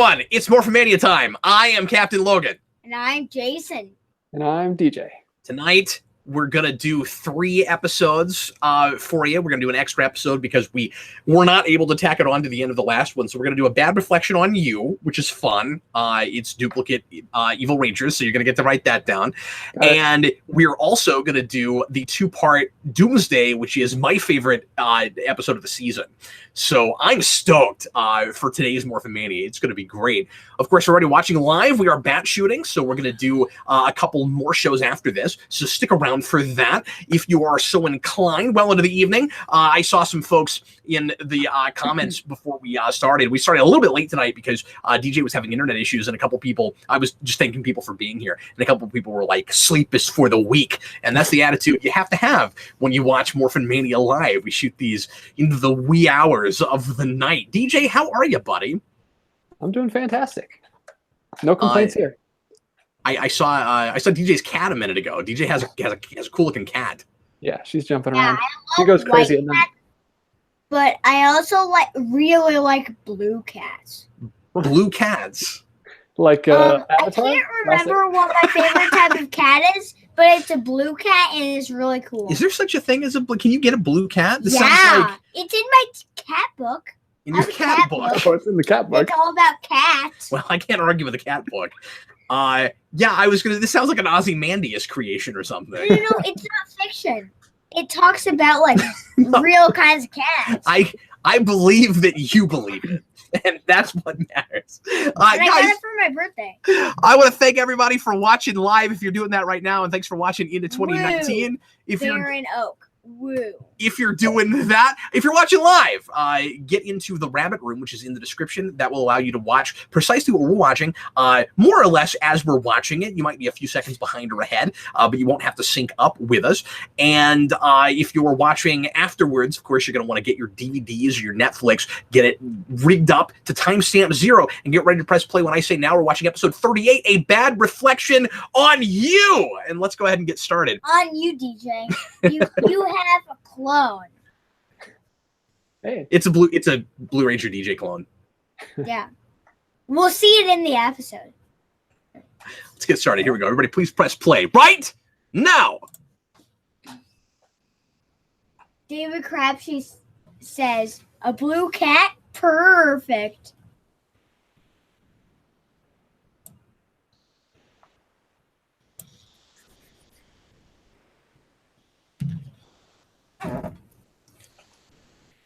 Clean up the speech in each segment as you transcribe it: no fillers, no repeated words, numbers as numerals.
everyone, it's Morphin Mania time. I am Captain Logan. And I'm Jason. And I'm DJ. Tonight, we're going to do 3 episodes for you. We're going to do an extra episode because we were not able to tack it on to the end of the last one. So we're going to do a bad reflection on you, which is fun. It's duplicate Evil Rangers, so you're going to get to write that down. And we're also going to do the 2-part Doomsday, which is my favorite episode of the season. So I'm stoked for today's Morphin Mania. It's going to be great. Of course, we're already watching live. We are bat shooting, so we're going to do a couple more shows after this. So stick around for that if you are so inclined. Well into the evening, I saw some folks in the comments before we started. We started a little bit late tonight because DJ was having internet issues, and a couple people, I was just thanking people for being here, and a couple people were like, sleep is for the weak. And that's the attitude you have to have when you watch Morphin Mania live. We shoot these into the wee hours of the night. DJ, how are you, buddy? I'm doing fantastic. No complaints here. I saw DJ's cat a minute ago. DJ has a cool looking cat. Yeah, she's jumping around. She goes crazy at night. But I also really like blue cats. Blue cats. Like I can't remember what my favorite type of cat is, but it's a blue cat and it's really cool. Is there such a thing as a blue? Can you get a blue cat? This sounds like it's in my cat book. In your cat book? Oh, it's in the cat book. It's all about cats. Well, I can't argue with the cat book. Yeah, I was gonna. This sounds like an Ozymandias creation or something. No, it's not fiction. It talks about like real kinds of cats. I believe that you believe it. And that's what matters. And I got it for my birthday. I want to thank everybody for watching live if you're doing that right now, and thanks for watching into 2019. Woo. If They're in Oak. Woo. If you're doing that, if you're watching live, get into the rabbit room, which is in the description. That will allow you to watch precisely what we're watching, more or less as we're watching it. You might be a few seconds behind or ahead, but you won't have to sync up with us. And if you're watching afterwards, of course, you're going to want to get your DVDs or your Netflix, get it rigged up to timestamp 0, and get ready to press play when I say now we're watching episode 38, A Bad Reflection on You. And let's go ahead and get started. On you, DJ. You have a clone. Hey, it's a Blue Ranger DJ clone. Yeah, we'll see it in the episode. Let's get started. Here we go. Everybody, please press play right now. David Crabtree says a blue cat, perfect.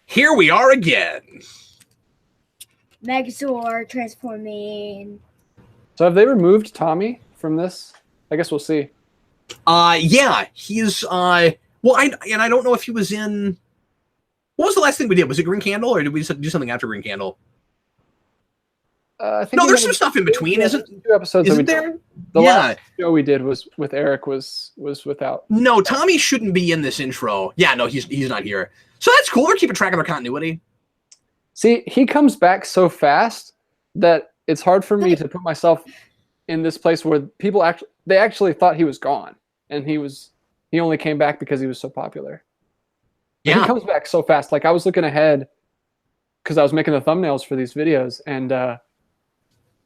Here we are again. Megazord transforming. so have they removed Tommy from this? I guess we'll see. Yeah, he's well, I don't know if he was in. What was the last thing we did? Was it Green Candle, or did we do something after Green Candle? I think No, there's some stuff in between, isn't 2 episodes? Isn't there? The last show we did was with Eric was without. No, Tommy shouldn't be in this intro. Yeah, no, he's not here. So that's cool. They're keeping track of their continuity. See, he comes back so fast that it's hard for me to put myself in this place where people actually thought he was gone, and he only came back because he was so popular. Yeah, he comes back so fast. Like I was looking ahead because I was making the thumbnails for these videos, and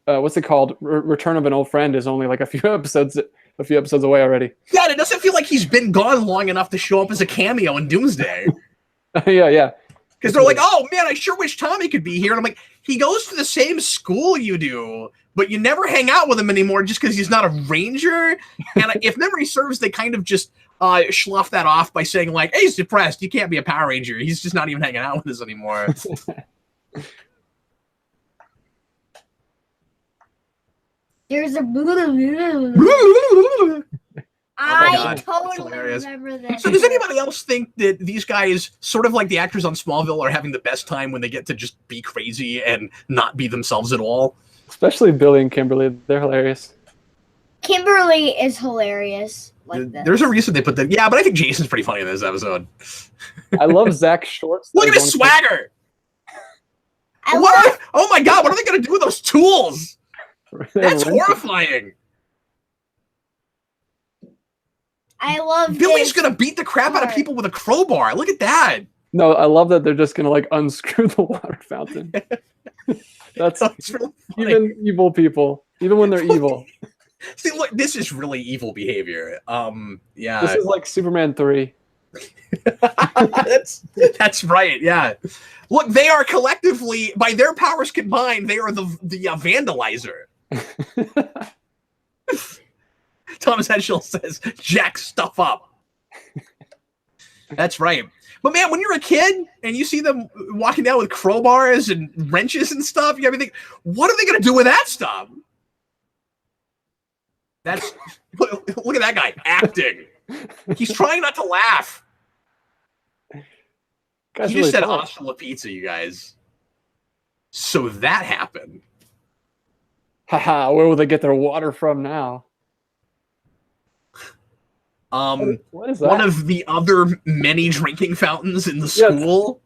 what's it called? Return of an Old Friend is only like a few episodes away already. Yeah, and it doesn't feel like he's been gone long enough to show up as a cameo in Doomsday. yeah. Because they're like, oh, man, I sure wish Tommy could be here. And I'm like, he goes to the same school you do, but you never hang out with him anymore just because he's not a ranger. And if memory serves, they kind of just slough that off by saying, like, hey, he's depressed. You can't be a Power Ranger. He's just not even hanging out with us anymore. There's a I totally remember that. So does anybody else think that these guys, sort of like the actors on Smallville, are having the best time when they get to just be crazy and not be themselves at all? Especially Billy and Kimberly. They're hilarious. Kimberly is hilarious. There's a reason they put that. Yeah, but I think Jason's pretty funny in this episode. I love Zach Shorts. Look at his swagger. Oh my God, what are they going to do with those tools? That's horrifying. I love Billy's going to beat the crap out of people with a crowbar. Look at that. No, I love that they're just gonna like unscrew the water fountain. That's really even evil people, even when they're evil. See, look, this is really evil behavior. Yeah. This is like Superman 3. That's right. Yeah. Look, they are collectively, by their powers combined, they are the vandalizer. Thomas Henschel says, "Jack stuff up." That's right. But man, when you're a kid and you see them walking down with crowbars and wrenches and stuff, you gotta think, what are they gonna do with that stuff? That's look at that guy acting. He's trying not to laugh. Guy's He really just said tall. hasta la pizza, you guys. So that happened. Haha, where will they get their water from now? What is that? One of the other many drinking fountains in the school.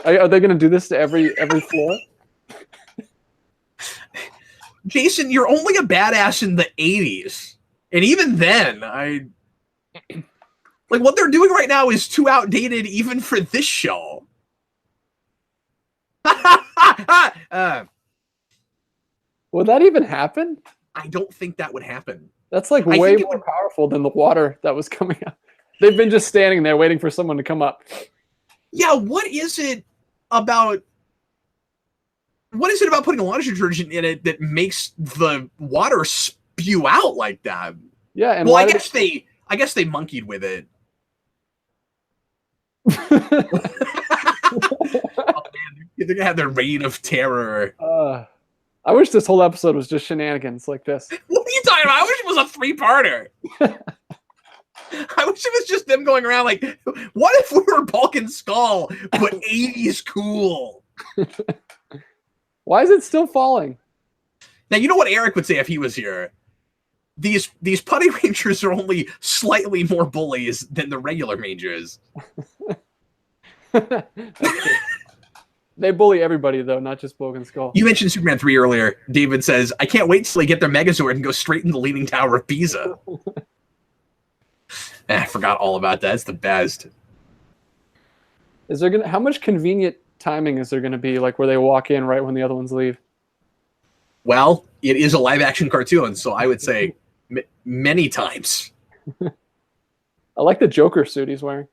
Are they going to do this to every floor? Jason, you're only a badass in the 80s. And even then, like what they're doing right now is too outdated even for this show. Would that even happen? I don't think that would happen. That's like way more powerful than the water that was coming up. They've been just standing there waiting for someone to come up. Yeah, what is it about putting a laundry detergent in it that makes the water spew out like that? Yeah, and well, I guess they monkeyed with it. Oh man, they're gonna have their reign of terror. I wish this whole episode was just shenanigans like this. What are you talking about? I wish it was a 3-parter. I wish it was just them going around like, what if we were Bulk and Skull, but 80s cool? Why is it still falling? Now, you know what Eric would say if he was here? These Putty Rangers are only slightly more bullies than the regular Rangers. They bully everybody, though, not just Bulk and Skull. You mentioned Superman 3 earlier. David says, I can't wait till they get their Megazord and go straight into the Leaning Tower of Pisa. I forgot all about that. It's the best. Is there how much convenient timing is there going to be, like where they walk in right when the other ones leave? Well, it is a live-action cartoon, so I would say many times. I like the Joker suit he's wearing.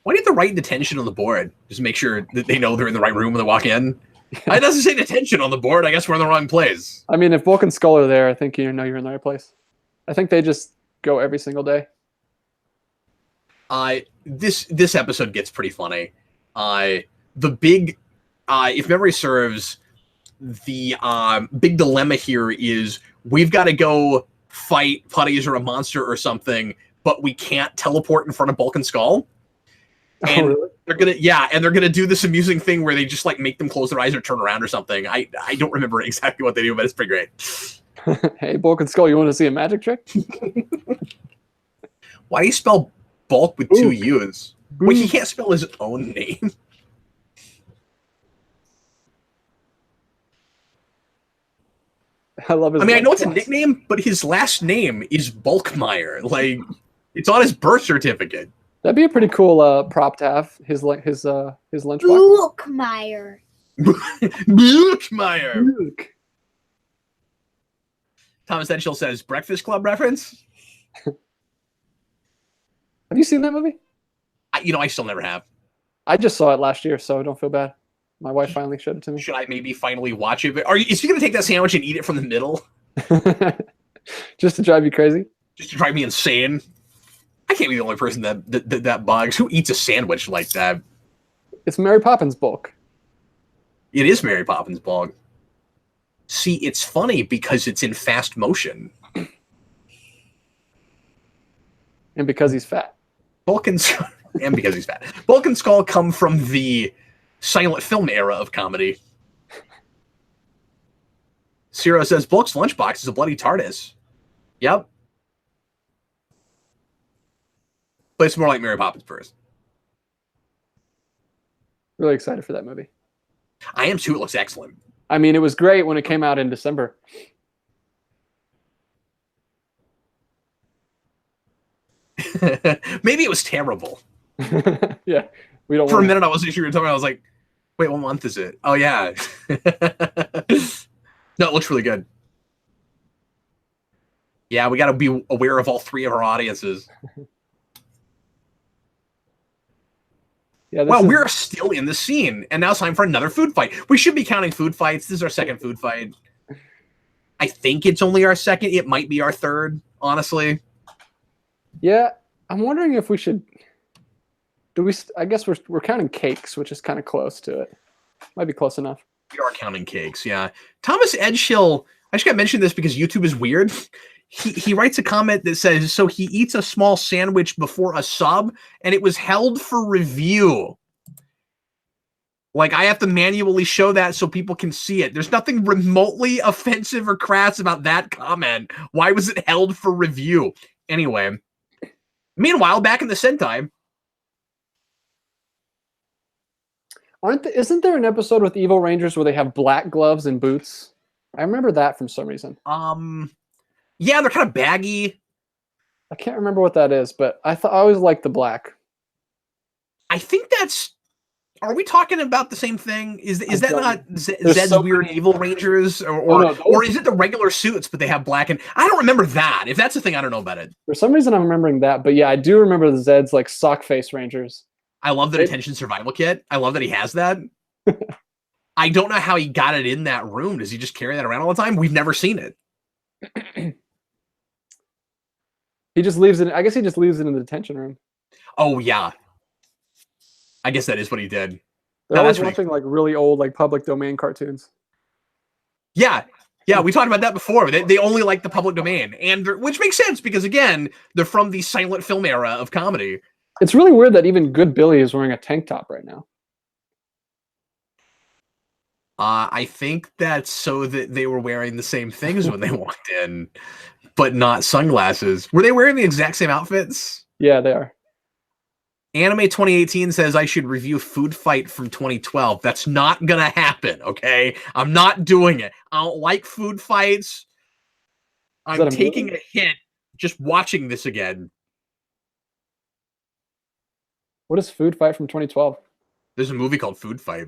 Why do you have to write detention on the board? Just make sure that they know they're in the right room when they walk in. It doesn't say detention on the board. I guess we're in the wrong place. I mean, if Bulk and Skull are there, I think you know you're in the right place. I think they just go every single day. This episode gets pretty funny. The big, if memory serves, the big dilemma here is we've got to go fight putties or a monster or something, but we can't teleport in front of Bulk and Skull. And really? they're gonna do this amusing thing where they just like make them close their eyes or turn around or something. I don't remember exactly what they do, but it's pretty great. Hey, Bulk and Skull, you want to see a magic trick? Why do you spell Bulk with 2 U's? Wait, he can't spell his own name. I love his. I mean, I know it's a nickname, but his last name is Bulkmeyer. Like, it's on his birth certificate. That'd be a pretty cool prop to have. His lunchbox. Bulkmeyer. Bulkmeyer. Bulk. Thomas Henschel says, Breakfast Club reference? Have you seen that movie? I still never have. I just saw it last year, so don't feel bad. My wife finally showed it to me. Should I maybe finally watch it? Is he going to take that sandwich and eat it from the middle? Just to drive you crazy? Just to drive me insane? I can't be the only person that bugs. Who eats a sandwich like that? It's Mary Poppins Bulk. It is Mary Poppins Bulk. See, it's funny because it's in fast motion. And because he's fat. Bulk and because he's fat. Bulk and Skull come from the silent film era of comedy. Ciro says, Bulk's lunchbox is a bloody TARDIS. Yep. But it's more like Mary Poppins Purse. Really excited for that movie. I am too. It looks excellent. I mean, it was great when it came out in December. Maybe it was terrible. Yeah, we don't. For a minute, I wasn't sure you were talking. I was like, "Wait, what month is it?" Oh yeah. No, it looks really good. Yeah, we got to be aware of all three of our audiences. Yeah. Well, we're still in the scene, and now it's time for another food fight. We should be counting food fights. This is our second food fight. I think it's only our second. It might be our third, honestly. Yeah, I'm wondering if we should. Do we? I guess we're counting cakes, which is kind of close to it. Might be close enough. We are counting cakes, yeah. Thomas Edgehill, I just got to mention this because YouTube is weird. He writes a comment that says, so he eats a small sandwich before a sub, and it was held for review. Like, I have to manually show that so people can see it. There's nothing remotely offensive or crass about that comment. Why was it held for review? Anyway, meanwhile, back in the Sentai. Isn't there an episode with Evil Rangers where they have black gloves and boots? I remember that from some reason. Yeah, they're kind of baggy. I can't remember what that is, but I always liked the black. I think that's. Are we talking about the same thing? Is that not Zed's so Weird Evil Rangers, or is it the regular suits but they have black? And I don't remember that. If that's the thing, I don't know about it. For some reason, I'm remembering that, but yeah, I do remember the Zed's like sock face Rangers. I love the detention survival kit. I love that he has that. I don't know how he got it in that room. Does he just carry that around all the time? We've never seen it. He just leaves it. I guess he just leaves it in the detention room. Oh yeah. I guess that is what he did. They're always watching like really old, like public domain cartoons. Yeah. Yeah, we talked about that before. They only like the public domain, which makes sense because again, they're from the silent film era of comedy. It's really weird that even Good Billy is wearing a tank top right now. I think that's so that they were wearing the same things when they walked in, but not sunglasses. Were they wearing the exact same outfits? Yeah, they are. Anime 2018 says I should review Food Fight from 2012. That's not going to happen, okay? I'm not doing it. I don't like food fights. I'm taking a hit just watching this again. What is Food Fight from 2012? There's a movie called Food Fight.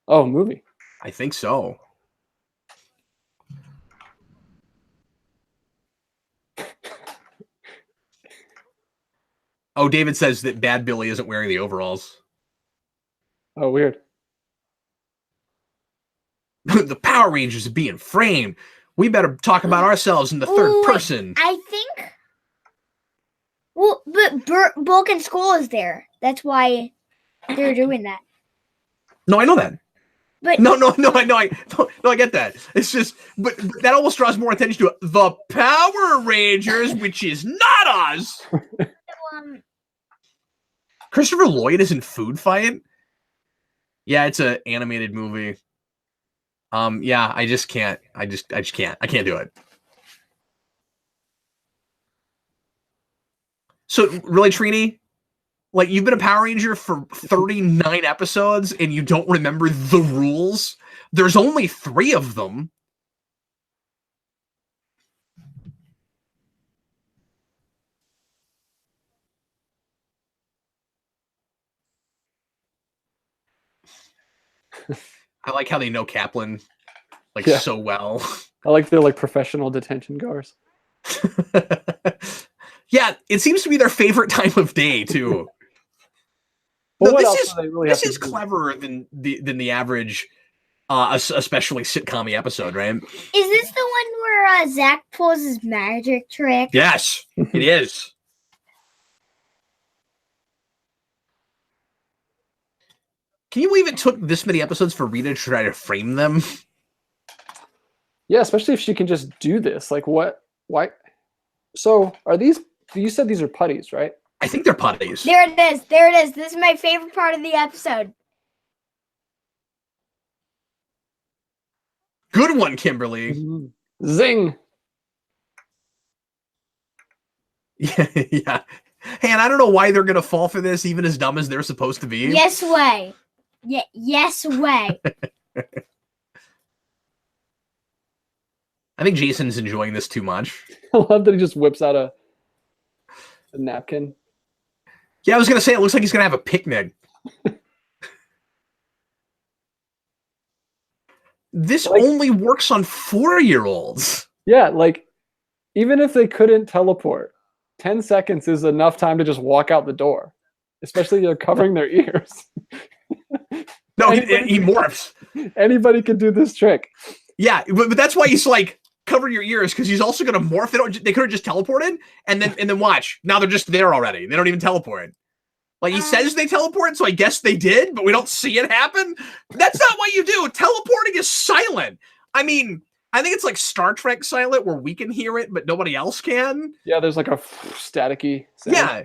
Oh, a movie. I think so. Oh, David says that Bad Billy isn't wearing the overalls. Oh, weird. The Power Rangers are being framed. We better talk about ourselves in the third person. I think. Well, but Bulk School is there. That's why they're doing that. No, I know that. But no, I get that. It's just, but that almost draws more attention to the Power Rangers, which is not us. Christopher Lloyd is in Food Fight. Yeah, it's an animated movie. Yeah, I just can't. I just can't. I can't do it. So really, Trini, like you've been a Power Ranger for 39 episodes and you don't remember the rules? There's only 3 of them. I like how they know Kaplan so well. I like they're like professional detention goers. Yeah, it seems to be their favorite time of day too. Well, no, this is cleverer than the average, especially sitcom episode, right? Is this the one where Zach pulls his magic trick? Yes, it is. Can you believe it took this many episodes for Rita to try to frame them? Yeah, especially if she can just do this. Like, what? Why? So, are these? You said these are putties, right? I think they're putties. There it is. There it is. This is my favorite part of the episode. Good one, Kimberly. Zing. Yeah. Hey, and I don't know why they're gonna fall for this, even as dumb as they're supposed to be. Yes way. Yeah. Yes way. I think Jason's enjoying this too much. I love that he just whips out a napkin. Yeah, I was gonna say it looks like he's gonna have a picnic. This only works on 4-year-olds. Yeah, like even if they couldn't teleport, 10 seconds is enough time to just walk out the door. Especially they're covering their ears. No, he morphs. Anybody can do this trick. Yeah, but that's why he's like, cover your ears, because he's also gonna morph. They could have just teleported, and then watch. Now they're just there already. They don't even teleport. Like he says they teleport, so I guess they did, but we don't see it happen. That's not what you do. Teleporting is silent. I mean, I think it's like Star Trek silent, where we can hear it, but nobody else can. Yeah, there's like a staticky sound. Yeah.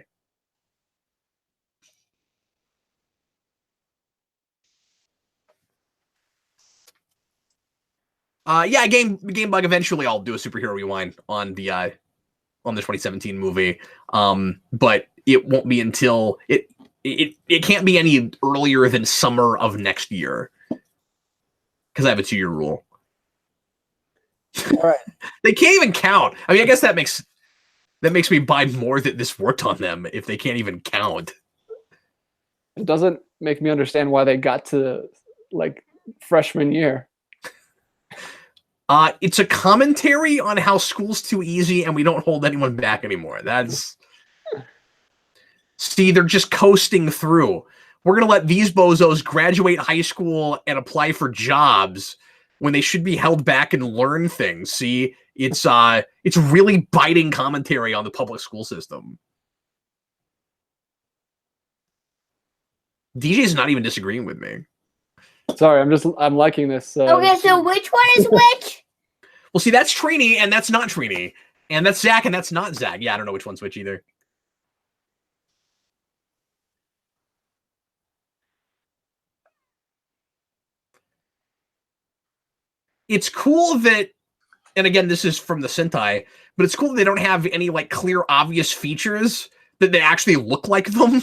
Yeah, game bug. Eventually, I'll do a superhero rewind on the 2017 movie. But it won't be until it can't be any earlier than summer of next year, because I have a 2-year rule. All right. They can't even count. I mean, I guess that makes me buy more that this worked on them if they can't even count. It doesn't make me understand why they got to like freshman year. It's a commentary on how school's too easy and we don't hold anyone back anymore. See, they're just coasting through. We're going to let these bozos graduate high school and apply for jobs when they should be held back and learn things. See, it's really biting commentary on the public school system. DJ's not even disagreeing with me. Sorry, I'm liking this. Okay, so which one is which? Well, see, that's Trini, and that's not Trini. And that's Zach, and that's not Zach. Yeah, I don't know which one's which either. It's cool that, and again, this is from the Sentai, but it's cool that they don't have any, like, clear, obvious features that they actually look like them.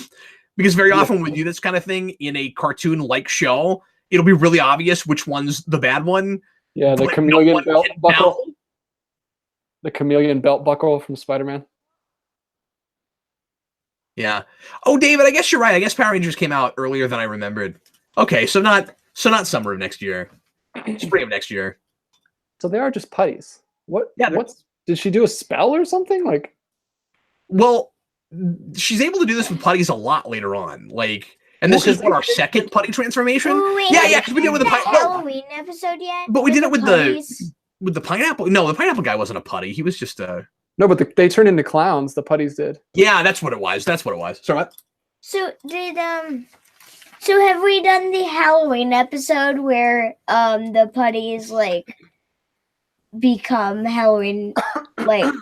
Because very often when we do this kind of thing in a cartoon-like show, it'll be really obvious which one's the bad one. Yeah, the chameleon belt buckle. The chameleon belt buckle from Spider-Man. Yeah. Oh, David, I guess you're right. I guess Power Rangers came out earlier than I remembered. Okay, so not summer of next year. Spring of next year. So they are just putties. What? Yeah. Did she do a spell or something? Like, well, she's able to do this with putties a lot later on. Like, and this is what our second putty transformation. Yeah, because we did it with the Halloween episode yet. But we did it with the pineapple. No, the pineapple guy wasn't a putty. He was just a. No, but they turned into clowns. The putties did. Yeah, that's what it was. Sorry, what? So So have we done the Halloween episode where the putties like become Halloween like?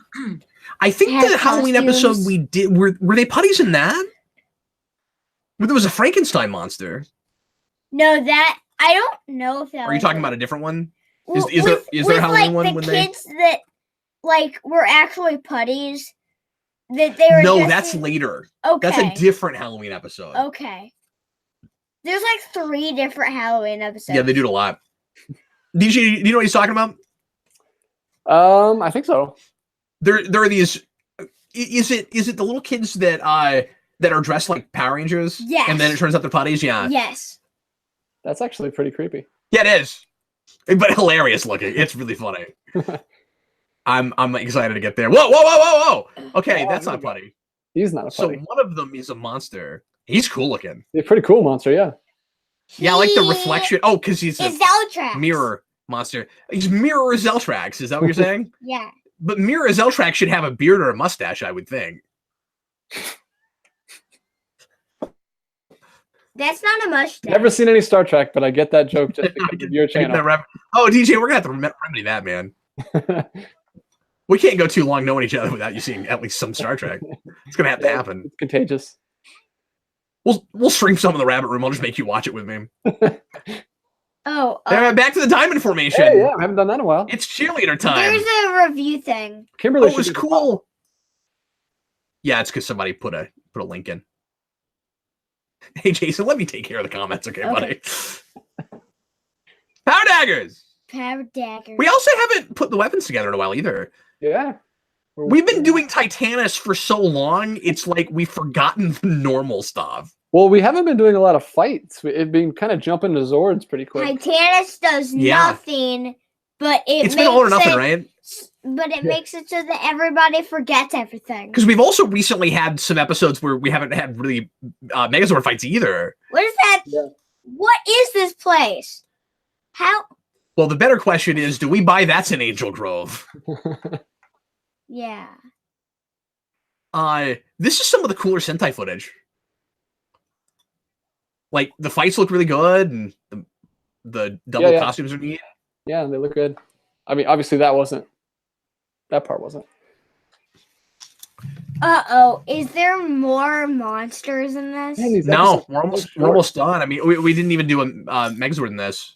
I think the Halloween episode we did were they putties in that? Where there was a Frankenstein monster. No, that I don't know if that. Are you talking about a different one? Well, Is there a Halloween one when kids that like were actually putties that they were? No, that's later. Okay, that's a different Halloween episode. Okay, there's like 3 different Halloween episodes. Yeah, they do it a lot. DJ, do you know what he's talking about? I think so. There are these. Is it the little kids that are dressed like Power Rangers? Yes. And then it turns out they're putties. Yeah. Yes. That's actually pretty creepy. Yeah, it is. But hilarious looking. It's really funny. I'm excited to get there. Whoa! Okay, that's not putty. He's not a putty. So one of them is a monster. He's cool looking. He's a pretty cool monster, yeah. Yeah, I like the reflection. Oh, because he's a Zeltrax. Mirror monster. He's Mirror Zeltrax. Is that what you're saying? Yeah. But Mirror Zeltrax should have a beard or a mustache, I would think. That's not a mustache. Never seen any Star Trek, but I get that joke just because of your channel. Oh, DJ, we're going to have to remedy that, man. We can't go too long knowing each other without you seeing at least some Star Trek. It's going to have to happen. It's contagious. We'll stream some in the rabbit room. I'll just make you watch it with me. Back to the diamond formation. Hey, yeah, I haven't done that in a while. It's cheerleader time. There's a review thing. Kimberly, it was cool. Yeah, it's because somebody put a link in. Hey, Jason, let me take care of the comments, okay, buddy? Power daggers. Power daggers. We also haven't put the weapons together in a while either. Yeah. We've been doing Titanus for so long, it's like we've forgotten the normal stuff. Well, we haven't been doing a lot of fights. It's been kind of jumping to Zords pretty quick. Titanus does nothing, but it's been all or nothing, right? But it makes it so that everybody forgets everything. Because we've also recently had some episodes where we haven't had really Megazord fights either. What is that? Yeah. What is this place? How? Well, the better question is, do we buy That's an Angel Grove? Yeah. This is some of the cooler Sentai footage. Like, the fights look really good, and the double costumes are neat. Yeah, they look good. I mean, obviously that part wasn't. Uh-oh. Is there more monsters in this? No, we're almost done. I mean, we didn't even do a Megazord in this.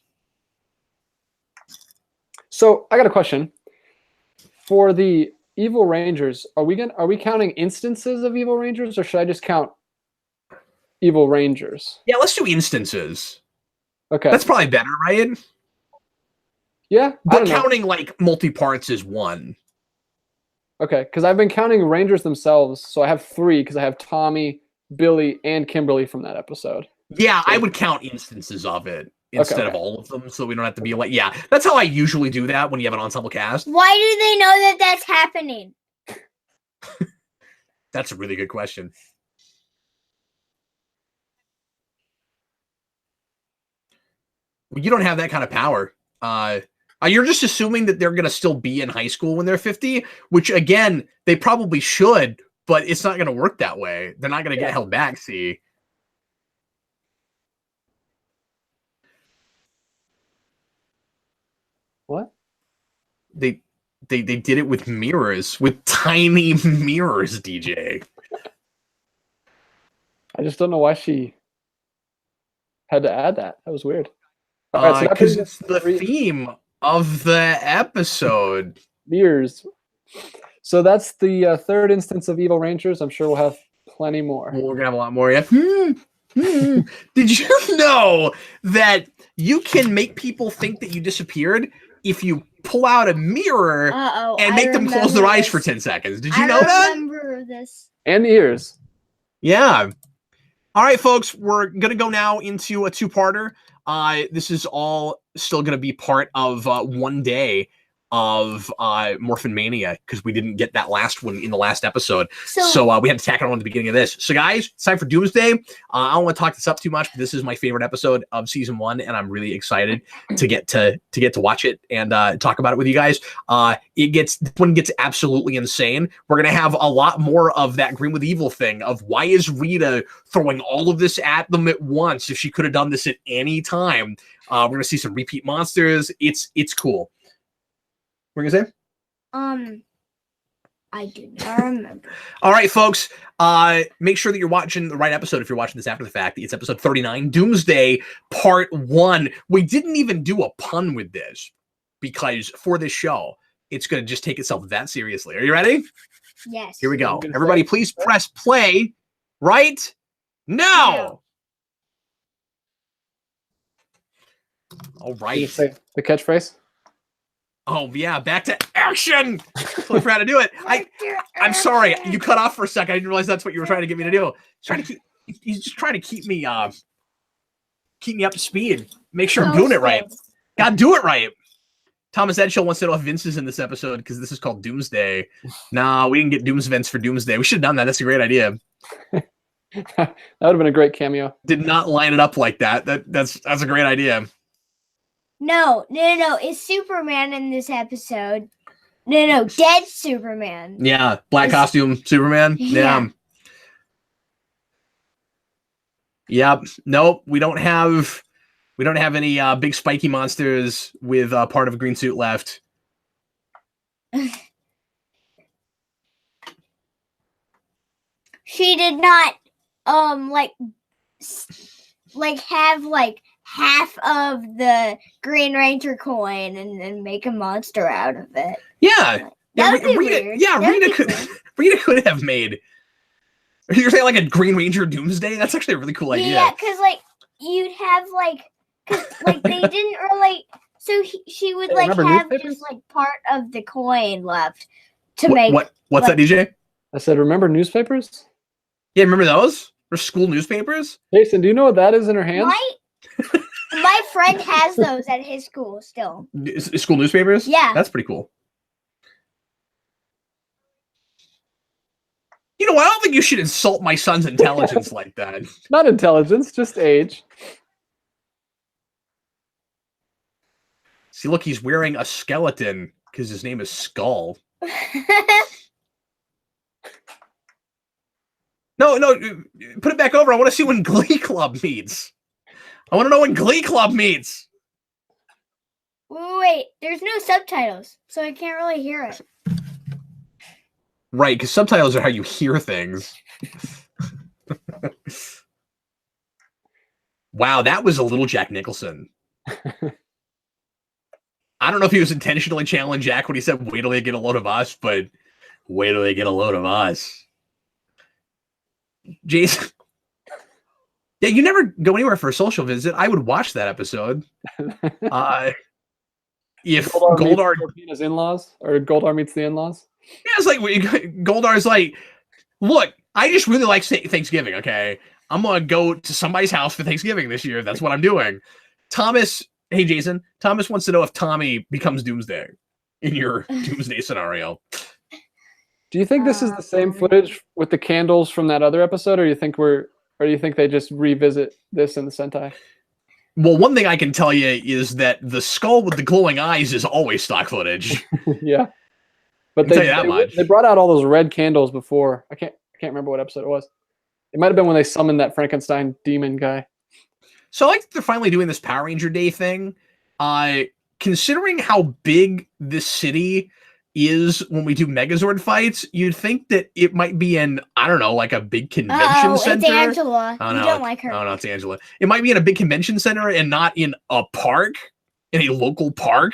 So I got a question. For the Evil Rangers, are we counting instances of Evil Rangers, or should I just count Evil Rangers? Yeah, let's do instances. Okay. That's probably better, right? Yeah. But counting like multi-parts is one. Okay, because I've been counting Rangers themselves, so I have 3 because I have Tommy, Billy, and Kimberly from that episode. Yeah, so I would count instances of it instead of all of them, so we don't have to be like, yeah, that's how I usually do that when you have an ensemble cast. Why do they know that that's happening? That's a really good question. Well, you don't have that kind of power. You're just assuming that they're going to still be in high school when they're 50, which, again, they probably should, but it's not going to work that way. They're not going to get held back, see? What? They did it with mirrors, with tiny mirrors, DJ. I just don't know why she had to add that. That was weird. Because it's the theme of the episode. Mirrors. So that's the third instance of Evil Rangers. I'm sure we'll have plenty more. Well, we're gonna have a lot more. Yeah. Did you know that you can make people think that you disappeared if you pull out a mirror and make them close their eyes for 10 seconds? Did you know that? I remember this. And the ears. Yeah. All right, folks, we're gonna go now into a 2-parter. This is all still going to be part of one day of Morphin Mania, because we didn't get that last one in the last episode. So we had to tack it on at the beginning of this. So, guys, it's time for Doomsday. I don't want to talk this up too much, but this is my favorite episode of season 1, and I'm really excited to get to watch it and talk about it with you guys. This one gets absolutely insane. We're going to have a lot more of that Green with Evil thing of why is Rita throwing all of this at them at once if she could have done this at any time. We're going to see some repeat monsters. It's cool. What were you gonna say? I do not remember. All right, folks. Make sure that you're watching the right episode if you're watching this after the fact. It's episode 39, Doomsday, Part 1. We didn't even do a pun with this because for this show, it's going to just take itself that seriously. Are you ready? Yes. Here we go. Everybody, please press play right now. All right. Say the catchphrase. Oh, yeah, back to action. Totally forgot to do it. I'm sorry. You cut off for a second. I didn't realize that's what you were trying to get me to do. He's just trying to keep me up to speed. Make sure I'm doing it right. Gotta do it right. Thomas Edshell wants to know if Vince is in this episode because this is called Doomsday. Nah, we didn't get Dooms Vince for Doomsday. We should have done that. That's a great idea. That would have been a great cameo. Did not line it up like that. That's a great idea. No. It's Superman in this episode. No. Dead Superman. Yeah. Black costume Superman. Yeah. Yep. Nope. We don't have any big spiky monsters with part of a green suit left. She did not have half of the Green Ranger coin and then make a monster out of it. Yeah. That would be weird. Yeah, Rita could have made. You're saying like a Green Ranger Doomsday? That's actually a really cool idea. Yeah, because you'd have they didn't really. So she would have just part of the coin left to make. What's that, DJ? I said, remember newspapers? Yeah, remember those? Or school newspapers? Jason, do you know what that is in her hands? My friend has those at his school still. School newspapers? Yeah. That's pretty cool. You know, I don't think you should insult my son's intelligence like that. Not intelligence, just age. See, look, he's wearing a skeleton because his name is Skull. No, put it back over. I want to see when Glee Club meets. I want to know when Glee Club meets. Wait, there's no subtitles, so I can't really hear it. Right, because subtitles are how you hear things. Wow, that was a little Jack Nicholson. I don't know if he was intentionally channeling Jack when he said, wait till they get a load of us, but wait till they get a load of us. Jason. Yeah, you never go anywhere for a social visit. I would watch that episode. If Goldar meets his in-laws, or Goldar meets the in-laws. Yeah, it's like Goldar's like, look, I just really like Thanksgiving, okay? I'm going to go to somebody's house for Thanksgiving this year. That's what I'm doing. Thomas, hey, Jason, Thomas wants to know if Tommy becomes Doomsday in your Doomsday scenario. Do you think this is the same footage with the candles from that other episode, or do you think they just revisit this in the Sentai? Well, one thing I can tell you is that the skull with the glowing eyes is always stock footage. Yeah. But they brought out all those red candles before. I can't remember what episode it was. It might have been when they summoned that Frankenstein demon guy. So I like that they're finally doing this Power Ranger Day thing. Considering how big this city is when we do Megazord fights, you'd think that it might be in, I don't know, like a big convention center. It's Angela. You don't like her. Oh, no, it's Angela. It might be in a big convention center and not in a park, in a local park.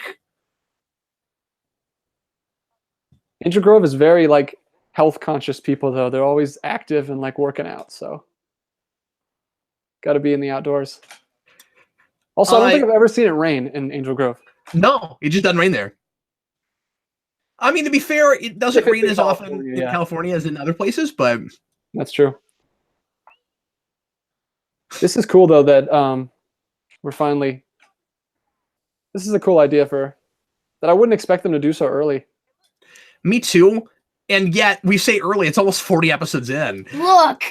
Angel Grove is very like health conscious people, though. They're always active and like working out, so got to be in the outdoors. Also, I don't think I've ever seen it rain in Angel Grove. No, it just doesn't rain there. I mean, to be fair, it doesn't rain as often in California as in other places, but that's true. This is cool though that we're finally. This is a cool idea that I wouldn't expect them to do so early. Me too, and yet we say early. It's almost 40 episodes in. Look.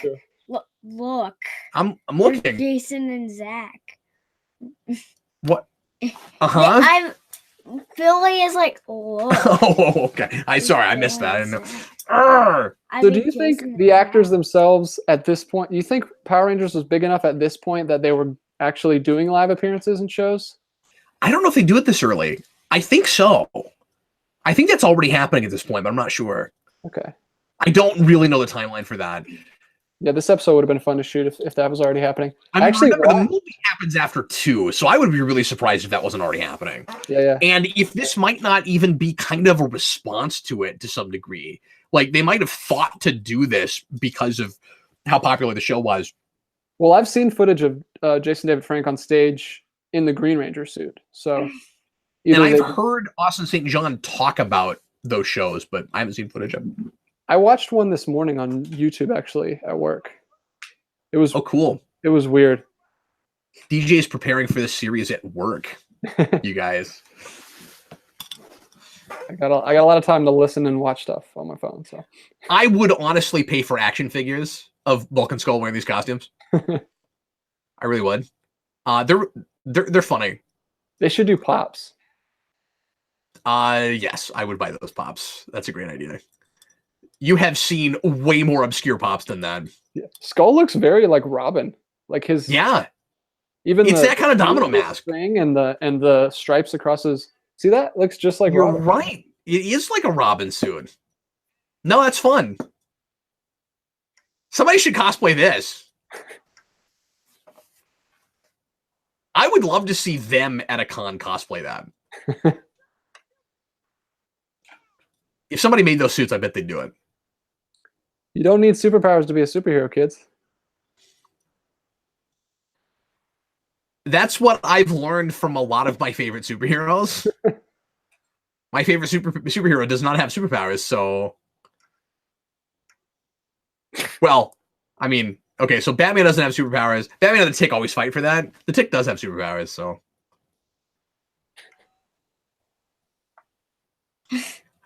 I'm looking. There's Jason and Zach. What? Uh-huh. Billy is like, look. Oh, okay. I missed that. I didn't know. So do you think the actors themselves at this point, do you think Power Rangers was big enough at this point that they were actually doing live appearances and shows? I don't know if they do it this early. I think so. I think that's already happening at this point, but I'm not sure. Okay. I don't really know the timeline for that. Yeah, this episode would have been fun to shoot if that was already happening. I mean, actually, remember, the movie happens after 2, so I would be really surprised if that wasn't already happening. Yeah. And if this might not even be kind of a response to it to some degree. Like, they might have thought to do this because of how popular the show was. Well, I've seen footage of Jason David Frank on stage in the Green Ranger suit. So, and I've heard Austin St. John talk about those shows, but I haven't seen footage of them. I watched one this morning on YouTube, actually, at work. It was cool. It was weird. DJ is preparing for this series at work. You guys, I got a lot of time to listen and watch stuff on my phone. So I would honestly pay for action figures of Bulk and Skull wearing these costumes. I really would. They're funny. They should do pops. Yes, I would buy those pops. That's a great idea. You have seen way more obscure pops than that. Yeah. Skull looks very like Robin. Like his even it's that kind of domino mask thing and the stripes across his. See that? Looks just like You're Robin. Right. It is like a Robin suit. No, that's fun. Somebody should cosplay this. I would love to see them at a con cosplay that. If somebody made those suits, I bet they'd do it. You don't need superpowers to be a superhero, kids. That's what I've learned from a lot of my favorite superheroes. my favorite superhero does not have superpowers, so well, I mean, okay, so Batman doesn't have superpowers. Batman and the Tick always fight for that. The Tick does have superpowers, so.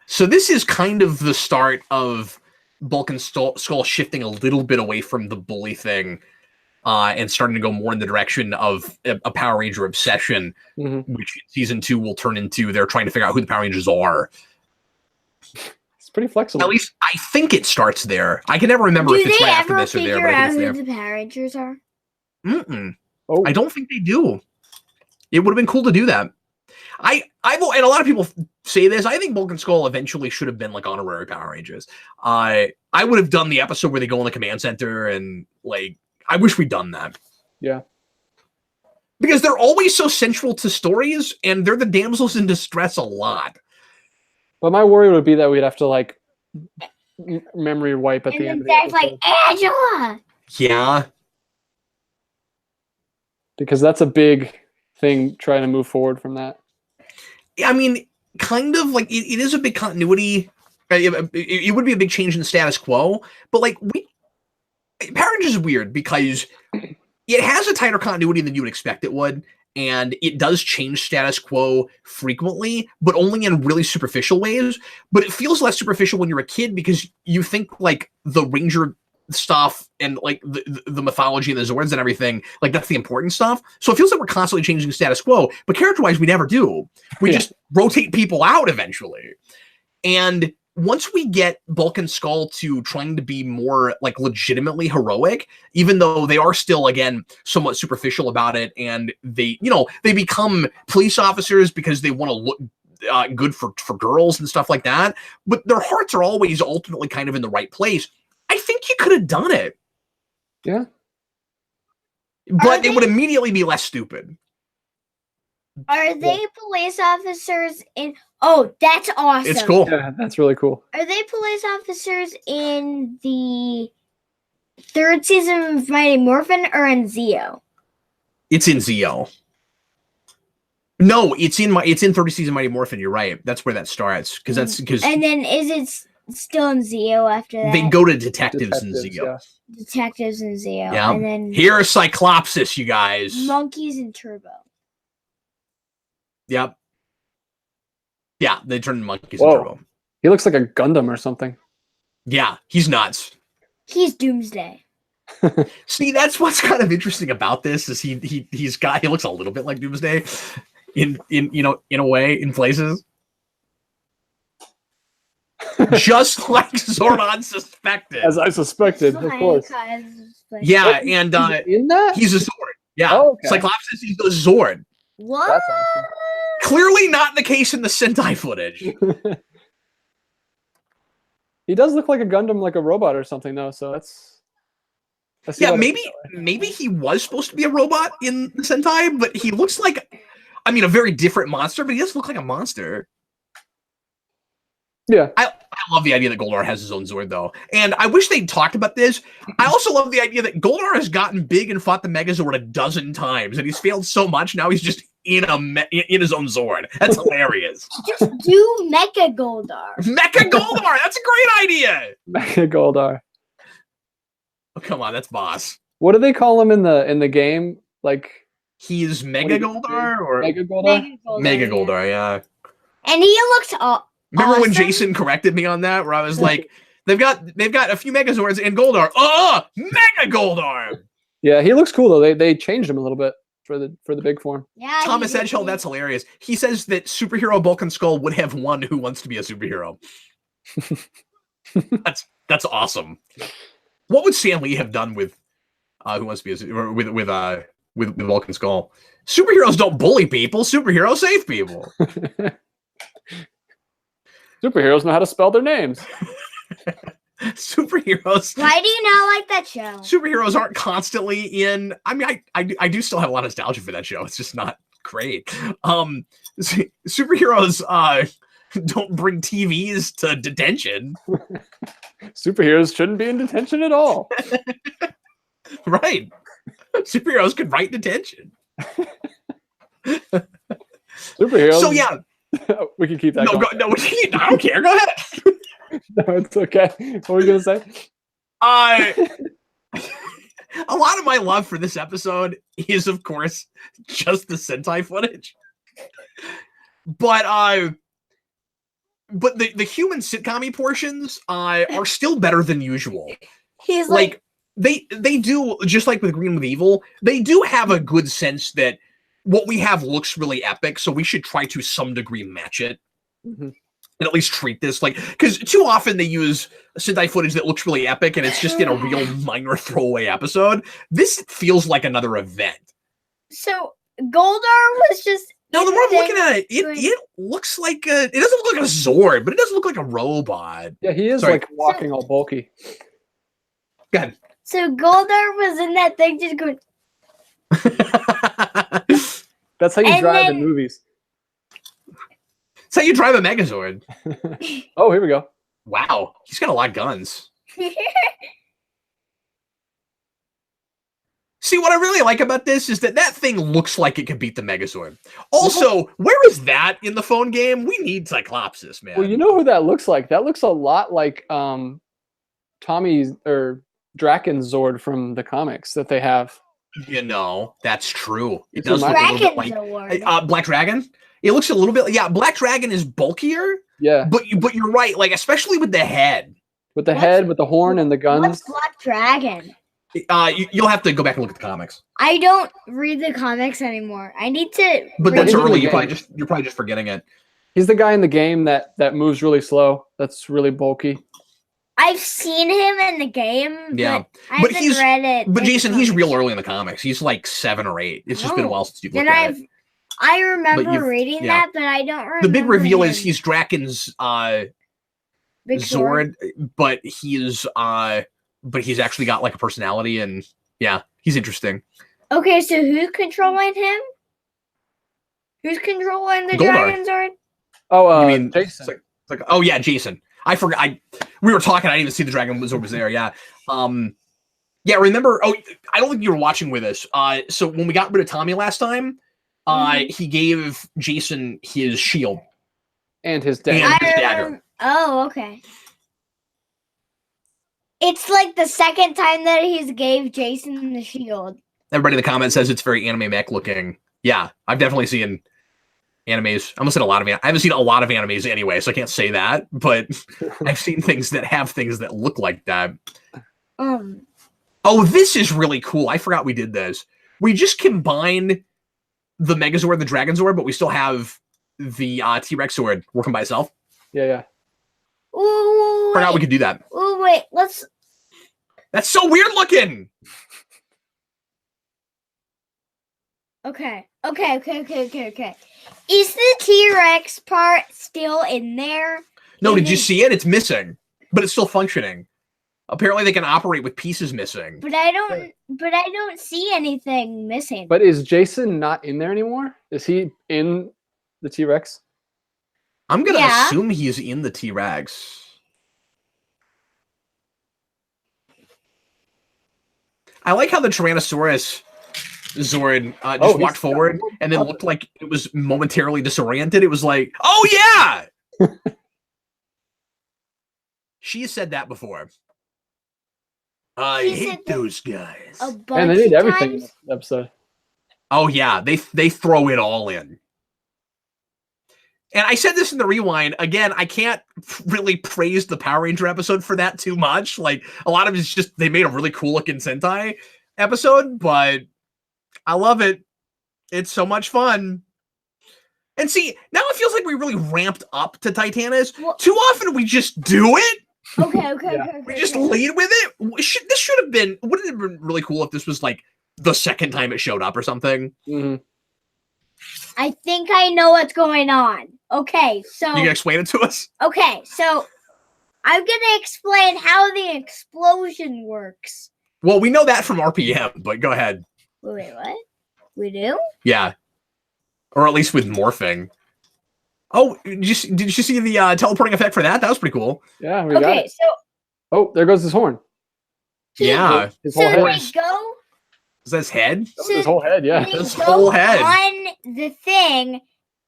So this is kind of the start of Bulk and Skull shifting a little bit away from the bully thing and starting to go more in the direction of a Power Ranger obsession, which in season 2 will turn into they're trying to figure out who the Power Rangers are. It's pretty flexible. At least I think it starts there. I can never remember if it's right after this or there. Do they ever figure out who the Power Rangers are? Oh. I don't think they do. It would have been cool to do that. And a lot of people say this. I think Bulk and Skull eventually should have been like honorary Power Rangers. I would have done the episode where they go in the command center and like I wish we'd done that. Yeah. Because they're always so central to stories, and they're the damsels in distress a lot. But my worry would be that we'd have to like memory wipe at the end of the episode. Like Angela. Yeah. Because that's a big thing trying to move forward from that. I mean, kind of like it is a big continuity. It would be a big change in the status quo, but like Power Rangers is weird because it has a tighter continuity than you would expect it would, and it does change status quo frequently, but only in really superficial ways. But it feels less superficial when you're a kid because you think like the Ranger stuff and like the mythology and the Zords and everything, like that's the important stuff. So it feels like we're constantly changing status quo, but character-wise, we never do. We just rotate people out eventually. And once we get Bulk and Skull to trying to be more like legitimately heroic, even though they are still, again, somewhat superficial about it, and they become police officers because they want to look good for girls and stuff like that, but their hearts are always ultimately kind of in the right place. I think you could have done it. Yeah. But it would immediately be less stupid. Are they police officers in... Oh, that's awesome. It's cool. Yeah, that's really cool. Are they police officers in the 3rd season of Mighty Morphin or in Zeo? It's in Zeo. No, it's in 30th season Mighty Morphin. You're right. That's where that starts. And then is it still in Zeo after that? They go to detectives in Zeo. Yeah. Detectives in Zeo. Yeah. And then Here's Cyclopsis, you guys. Monkeys in Turbo. Yep. Yeah, they turn into monkeys in Turbo. He looks like a Gundam or something. Yeah, he's nuts. He's Doomsday. See, that's what's kind of interesting about this is he looks a little bit like Doomsday in a way, in places. Just like Zordon suspected. As I suspected, of course. Yeah, and in that? he's a Zord. Yeah. Oh, okay. Cyclopsis, he's a Zord. What? That's awesome. Clearly not the case in the Sentai footage. He does look like a Gundam, like a robot or something, though. So that's yeah. Maybe he was supposed to be a robot in the Sentai, but he looks like, I mean, a very different monster. But he does look like a monster. Yeah. I love the idea that Goldar has his own Zord, though, and I wish they'd talked about this. I also love the idea that Goldar has gotten big and fought the Megazord a dozen times, and he's failed so much. Now he's just in his own Zord. That's hilarious. Just do Mecha Goldar. Mecha Goldar. That's a great idea. Mecha Goldar. Oh, come on, that's boss. What do they call him in the game? Like he's Mega Goldar or Mega Goldar? Mega Goldar, yeah. And he looks Remember when awesome. Jason corrected me on that, where I was like, they've got a few Megazords and Goldar. Mega Goldar. Yeah, he looks cool though. They changed him a little bit for the big form. Yeah, Thomas Edghill, that's hilarious. He says that superhero Bulk and Skull would have won Who Wants to Be a Superhero. That's awesome. What would Stan Lee have done with Who Wants to Be a with Bulk and Skull? Superheroes don't bully people. Superheroes save people. Superheroes know how to spell their names. Superheroes. Why do you not like that show? Superheroes aren't constantly in. I mean, I do still have a lot of nostalgia for that show. It's just not great. Superheroes don't bring TVs to detention. Superheroes shouldn't be in detention at all. Right. Superheroes could write detention. Superheroes. So yeah. We can keep that. No, going. no, I don't care. Go ahead. No, it's okay. What were you gonna say? A lot of my love for this episode is, of course, just the Sentai footage. But the human sitcom-y portions are still better than usual. He's Like they do, just like with Green with Evil, they do have a good sense that what we have looks really epic, so we should try to some degree match it. Mhm. And at least treat this like, because too often they use Sentai footage that looks really epic and it's just in a real minor throwaway episode. This feels like another event. so Goldar was just. No, the more I'm looking at it, going- it looks like it doesn't look like a Zord, but it doesn't look like a robot. Yeah, he is Sorry. like walking all bulky. Go ahead. So Goldar was in that thing just going. That's how you And drive in then- movies. That's how you drive a Megazord. Oh, here we go. Wow, he's got a lot of guns. See, what I really like about this is that thing looks like it could beat the Megazord. Also, where is that in the phone game? We need Cyclopsis, man. Well, you know who that looks like? That looks a lot like Tommy's or Draken's Zord from the comics that they have. You know, that's true. It It's does look a little bit Dragon's like Zord. Black Dragon. It looks a little bit, yeah. Black Dragon is bulkier, Yeah, but you're right. Like especially with the head. with the What's- head, with the horn, and the guns. What's Black Dragon? You'll have to go back and look at the comics. I don't read the comics anymore. I need to. But read that's He's in the early. game. You're probably just forgetting it. He's the guy in the game that moves really slow. That's really bulky. I've seen him in the game. Yeah, but I but haven't he's- read it. But in the Jason, he's comics. real early in the comics. He's like 7 or 8. It's just been a Oh. while since you've Then looked at it. I remember you've- reading yeah. that, but I don't remember. The big reveal is him. he's Draken's Big sword. Zord, but he's actually got like a personality, and yeah, he's interesting. Okay, so who's controlling him? Who's controlling the Goldar. Dragon Zord? Oh, You mean Jason. It's like, oh yeah, Jason. I forgot. We were talking. I didn't even see the Dragon Zord was there. Yeah. Yeah. Remember? Oh, I don't think you were watching with us. So when we got rid of Tommy last time, he gave Jason his shield. And his And- dad. his dagger. Oh, okay. It's like the second time that he's gave Jason the shield. Everybody in the comments says it's very anime mech looking. Yeah, I've definitely seen animes. I almost said a lot of. I haven't seen a lot of animes anyway, so I can't say that. But I've seen things that have things that look like that. Oh, this is really cool. I forgot we did this. We just combined the Megazord and the Dragon Zord, but we still have the T-Rex Sword working by itself. Yeah. Ooh, Forgot we wait. could do that. Ooh, wait. Let's. That's so weird looking. Okay. Is the T-Rex part still in there? No, did you Mhm. see it? It's missing, but it's still functioning. Apparently, they can operate with pieces missing. But I don't see anything missing. But is Jason not in there anymore? Is he in the T-Rex? I'm gonna Yeah. assume he's in the T-Rex. I like how the Tyrannosaurus Zord just Oh, he's walked forward got- and then looked like it was momentarily disoriented. It was like, oh yeah! She said that before. I She hate said that those guys. a bunch And they did of everything in times. this episode. Oh yeah, they throw it all in. And I said this in the rewind again. I can't really praise the Power Ranger episode for that too much. Like a lot of it's just they made a really cool looking Sentai episode, but I love it. It's so much fun. And see, now it feels like we really ramped up to Titanus. Well- Too often we just do it. Okay. Yeah. We just lead with it. This should have been. Wouldn't it have been really cool if this was like the second time it showed up or something? hmm I think I know what's going on. Okay, so You can explain it to us. I'm gonna explain how the explosion works. Well, we know that from RPM, but go ahead. Wait, what? We do? Yeah, or at least with morphing. Oh, did you see the teleporting effect for that? That was pretty cool. Yeah, we got Okay, it. so Oh, there goes his horn. Yeah, His so whole they head. go. is that his head? That was his whole head, yeah. They His go whole head. on the thing,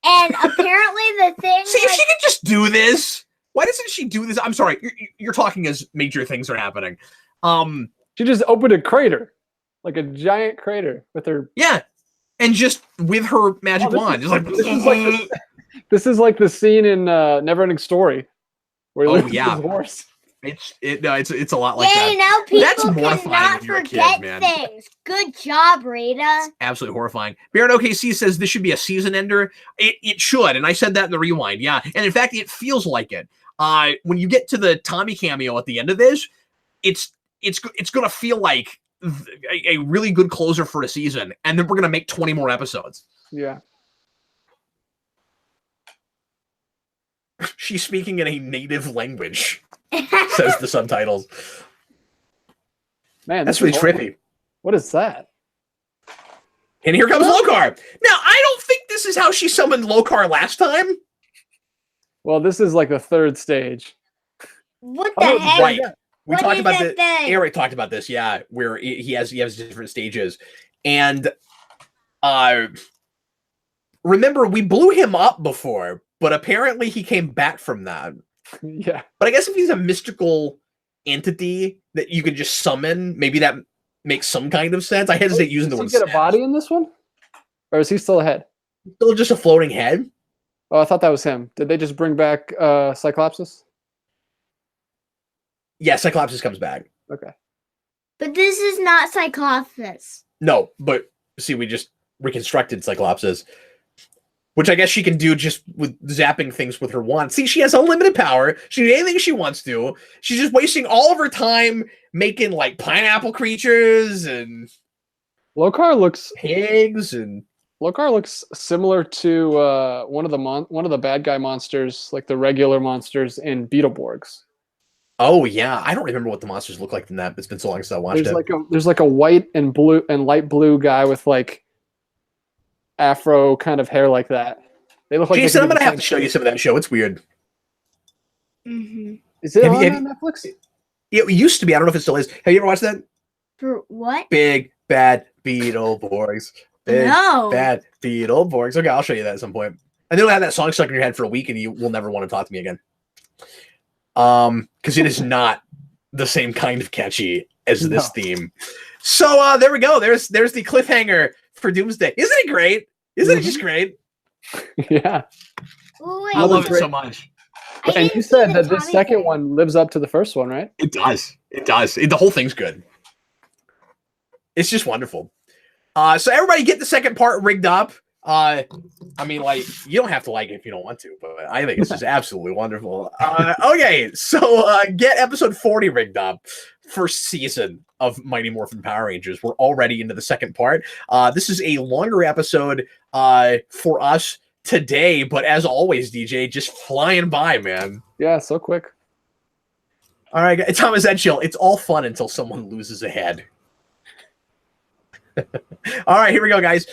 And apparently the thing. See, if she could just do this, why doesn't she do this? I'm sorry, you're talking as major things are happening. She just opened a crater, like a giant crater with her. Yeah, and just with her magic wand, just like this is like the scene in Neverending Story, where he loses his horse. It's a lot like that. You know, people That's mortifying cannot when you're a forget kid, man. things. Good job, Rita. It's absolutely horrifying. Baron OKC says this should be a season ender. It should, and I said that in the rewind. Yeah, and in fact, it feels like it. When you get to the Tommy cameo at the end of this, it's gonna feel like a really good closer for a season, and then we're gonna make 20 more episodes. Yeah. She's speaking in a native language. Says the subtitles. Man, that's really trippy. What is that? And here comes Lokar. Now, I don't think this is how she summoned Lokar last time. Well, this is like the third stage. What the heck? Right. We What talked is about that this. thing? Eric talked about this, yeah, where he has different stages. And remember, we blew him up before, but apparently he came back from that. Yeah. But I guess if he's a mystical entity that you can just summon, maybe that makes some kind of sense. I hesitate using the word. Does he get a body in this one? Or is he still a head? Still just a floating head? Oh, I thought that was him. Did they just bring back Cyclopsis? Yeah, Cyclopsis comes back. Okay. But this is not Cyclopsis. No, but see, we just reconstructed Cyclopsis. Which I guess she can do just with zapping things with her wand. See, she has unlimited power. She can do anything she wants to. She's just wasting all of her time making like pineapple creatures and Lokar looks pigs and Lokar looks similar to one of the bad guy monsters, like the regular monsters in Beetleborgs. Oh yeah, I don't remember what the monsters look like in that. It's been so long since I watched it. There's like a white and blue and light blue guy with like afro kind of hair like that. They look like. Jason, I'm gonna have to show you some of that show. It's weird. Mm-hmm. Is it on Netflix? It used to be. I don't know if it still is. Have you ever watched that? For what? Big Bad Beetleborgs. Big No. Bad Beetleborgs. Okay, I'll show you that at some point. And then you'll have that song stuck in your head for a week, and you will never want to talk to me again. Because it is not the same kind of catchy as this theme. So there we go. There's the cliffhanger for Doomsday. Isn't it great? Isn't it just great? Yeah. Wait, I love it so much. And you said that this second one lives up to the first one, right? It does. It does. The whole thing's good. It's just wonderful. So everybody get the second part rigged up. I mean, like, you don't have to like it if you don't want to, but I think it's just absolutely wonderful. Okay, so get episode 40 rigged up. First season of Mighty Morphin Power Rangers. We're already into the second part. This is a longer episode for us today, but as always, DJ, just flying by, man. Yeah, so quick. All right, Thomas Edchill, it's all fun until someone loses a head. All right, here we go, guys.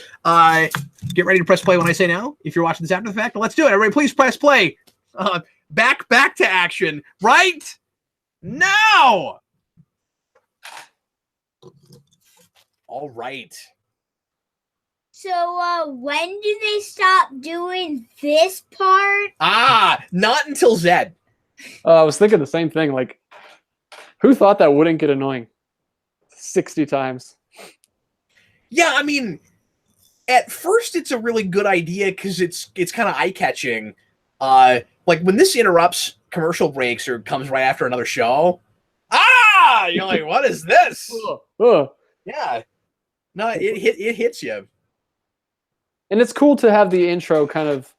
Get ready to press play when I say now. If you're watching this after the fact, let's do it. Everybody, please press play. Back to action right now. All right. So, when do they stop doing this part? Not until Zed. I was thinking the same thing. Like, who thought that wouldn't get annoying 60 times? Yeah, I mean, at first it's a really good idea because it's kind of eye-catching. Like when this interrupts commercial breaks or comes right after another show. You're like, what is this? Yeah. No, it hits you. And it's cool to have the intro kind of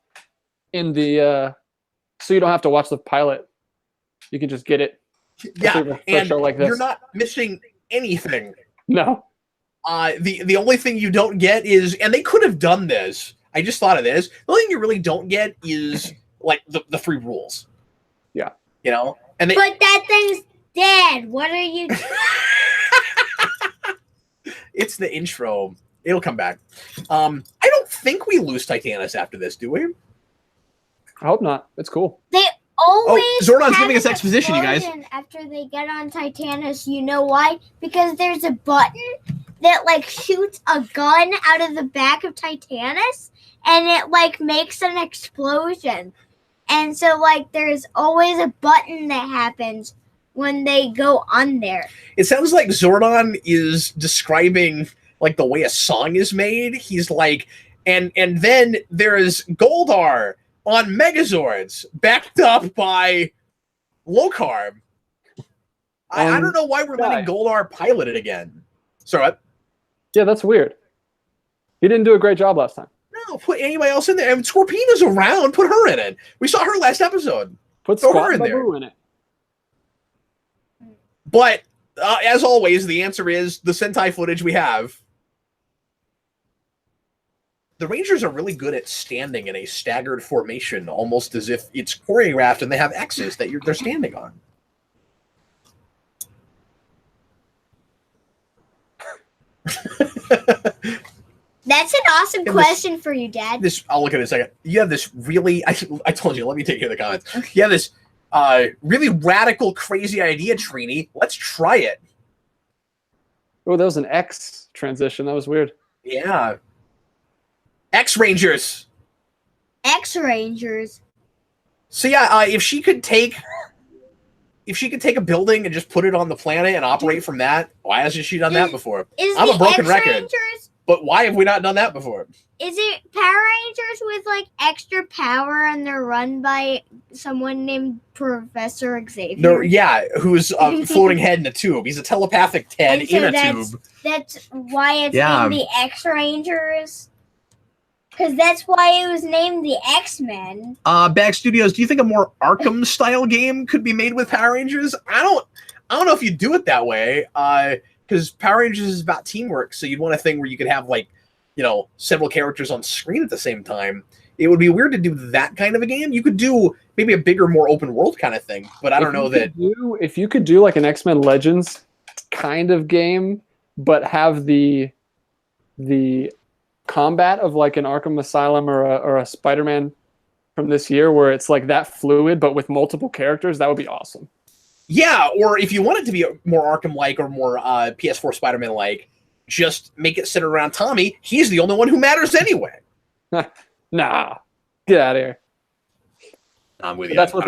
in the so you don't have to watch the pilot. You can just get it. Yeah, and show like this. You're not missing anything. No. The only thing you don't get is, and they could have done this. I just thought of this. The only thing you really don't get is like the 3 rules. Yeah. You know? And But that thing's dead. What are you It's the intro. It'll come back. I don't think we lose Titanus after this, do we? I hope not. It's cool. They always Zordon's have giving us an exposition, you guys. explosion after they get on Titanus. You know why? Because there's a button that like shoots a gun out of the back of Titanus, and it like makes an explosion. And so like there's always a button that happens when they go on there. It sounds like Zordon is describing like the way a song is made. He's like, and then there is Goldar on Megazords, backed up by Low Carb. I don't know why we're letting Goldar pilot it again. Sorry, what? Yeah, that's weird. He didn't do a great job last time. No, put anybody else in there. And Scorpina's around. Put her in it. We saw her last episode. Put Squat and Babu in it. But as always, the answer is the Sentai footage we have. The Rangers are really good at standing in a staggered formation, almost as if it's choreographed and they have X's that they're standing on. That's an awesome question for you, Dad. I'll look at it in a second. You have this really, I told you, let me take care of the comments. Okay. You have this really radical, crazy idea, Trini. Let's try it. Oh, that was an X transition. That was weird. Yeah. X-Rangers. X-Rangers. So yeah, if she could take a building and just put it on the planet and operate from that, why hasn't she done that before? I'm a broken record. But why have we not done that before? Is it Power Rangers with like extra power and they're run by someone named Professor Xavier? Yeah, who's a floating head in a tube. He's a telepathic Ted in a tube. That's why it's named the X-Rangers. Because that's why it was named the X-Men. Back Studios, do you think a more Arkham-style game could be made with Power Rangers? I don't know if you do it that way. Because Power Rangers is about teamwork, so you'd want a thing where you could have, like, you know, several characters on screen at the same time. It would be weird to do that kind of a game. You could do maybe a bigger, more open world kind of thing, but I don't know that... If you could do, like, an X-Men Legends kind of game, but have the combat of, like, an Arkham Asylum or a Spider-Man from this year, where it's, like, that fluid, but with multiple characters, that would be awesome. Yeah, or if you want it to be more Arkham-like or more PS4 Spider-Man-like, just make it centered around Tommy. He's the only one who matters anyway. Nah, get out of here. I'm with you. That's what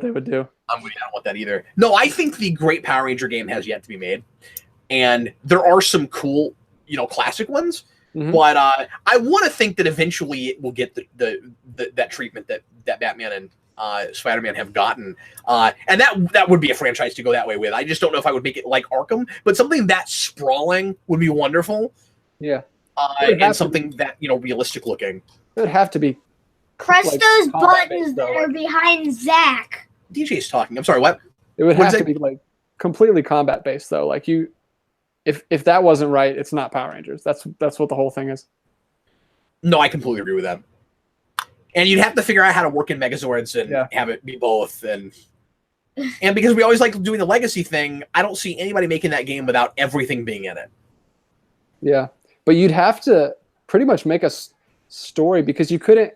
they would do. I'm with you. I don't want that either. No, I think the great Power Ranger game has yet to be made, and there are some cool, you know, classic ones. Mm-hmm. But I want to think that eventually it will get that treatment that Batman and Spider-Man have gotten, and that would be a franchise to go that way with. I just don't know if I would make it like Arkham, but something that sprawling would be wonderful. Yeah, and something that, you know, realistic looking. It would have to be. Press like, those buttons that are behind Zach. DJ's talking. I'm sorry. What? It would have to be like completely combat based though. Like if that wasn't right, it's not Power Rangers. That's what the whole thing is. No, I completely agree with that. And you'd have to figure out how to work in Megazords and have it be both. And because we always like doing the legacy thing, I don't see anybody making that game without everything being in it. Yeah. But you'd have to pretty much make a story because you couldn't.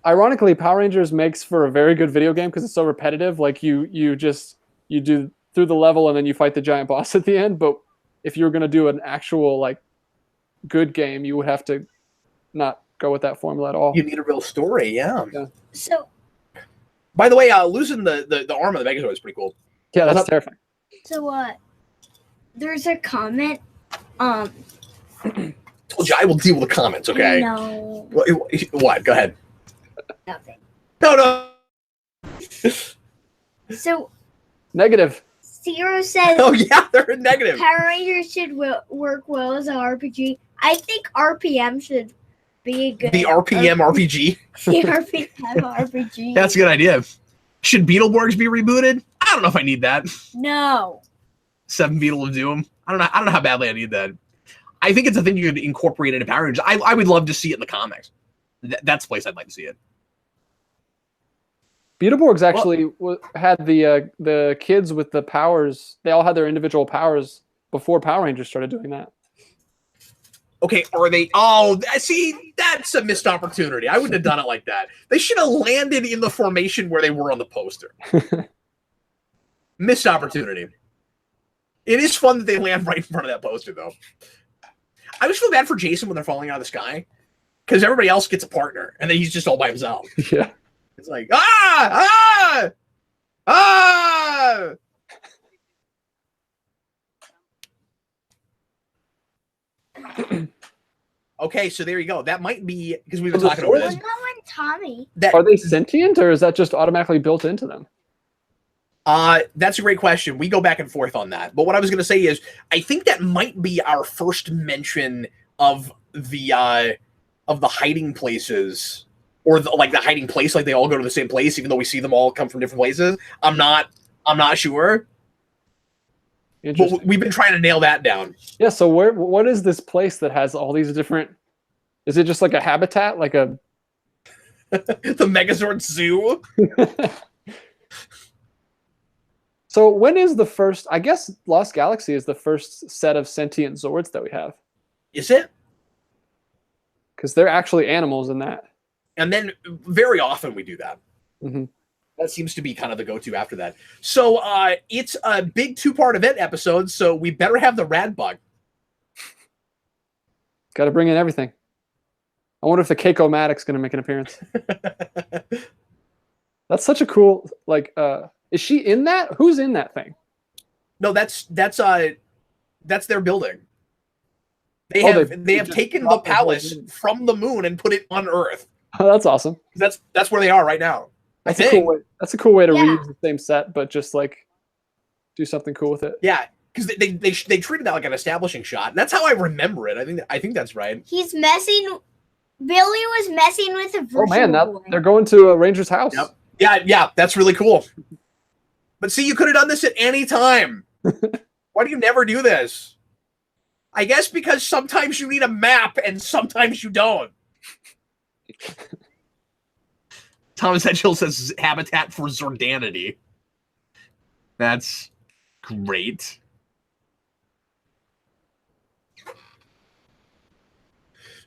Ironically, Power Rangers makes for a very good video game because it's so repetitive. Like you do through the level and then you fight the giant boss at the end. But if you were going to do an actual like good game, you would have to not go with that formula at all. You need a real story, yeah. So, by the way, losing the arm of the Megazord is pretty cool. Yeah, that's terrifying. So, there's a comment. Told you I will deal with the comments. Okay. No. What? Go ahead. Nothing. No. So. Negative. Zero says. Oh yeah, they're negative. Power Rangers should work well as an RPG. I think RPM should be a good. The RPM RPG. The RPM RPG. That's a good idea. Should Beetleborgs be rebooted? I don't know if I need that. No. 7 Beetle of Doom. I don't know how badly I need that. I think it's a thing you could incorporate into Power Rangers. I would love to see it in the comics. That's the place I'd like to see it. Beetleborgs actually had the kids with the powers. They all had their individual powers before Power Rangers started doing that. Okay, are they? Oh, see, that's a missed opportunity. I wouldn't have done it like that. They should have landed in the formation where they were on the poster. Missed opportunity. It is fun that they land right in front of that poster, though. I just feel bad for Jason when they're falling out of the sky. because everybody else gets a partner, and then he's just all by himself. Yeah. It's like ah. Okay, so there you go. That might be because we've been talking over this. What about when Tommy? Are they sentient, or is that just automatically built into them? That's a great question. We go back and forth on that. But what I was going to say is, I think that might be our first mention of the hiding places, or the hiding place. Like they all go to the same place, even though we see them all come from different places. I'm not sure. But we've been trying to nail that down. Yeah. So what is this place that has all these different? Is it just like a habitat, like a the Megazord Zoo? So when is the first? I guess Lost Galaxy is the first set of sentient Zords that we have. Is it? Because they're actually animals in that. And then very often we do that. Mm-hmm. That seems to be kind of the go-to after that. So it's a big 2-part event episode, so we better have the rad bug. Got to bring in everything. I wonder if the Keiko-Matic's going to make an appearance. That's such a cool, is she in that? Who's in that thing? No, that's their building. They have taken the palace from the moon and put it on Earth. Oh, that's awesome. That's where they are right now. That's a cool way to reuse the same set, but just do something cool with it. Yeah, because they treated that like an establishing shot. That's how I remember it. I think that's right. He's messing. Billy was messing with a virtual boy. They're going to a ranger's house. Yep. Yeah, that's really cool. But see, you could have done this at any time. Why do you never do this? I guess because sometimes you need a map and sometimes you don't. Thomas Hedgehill says habitat for Zordanity. That's great.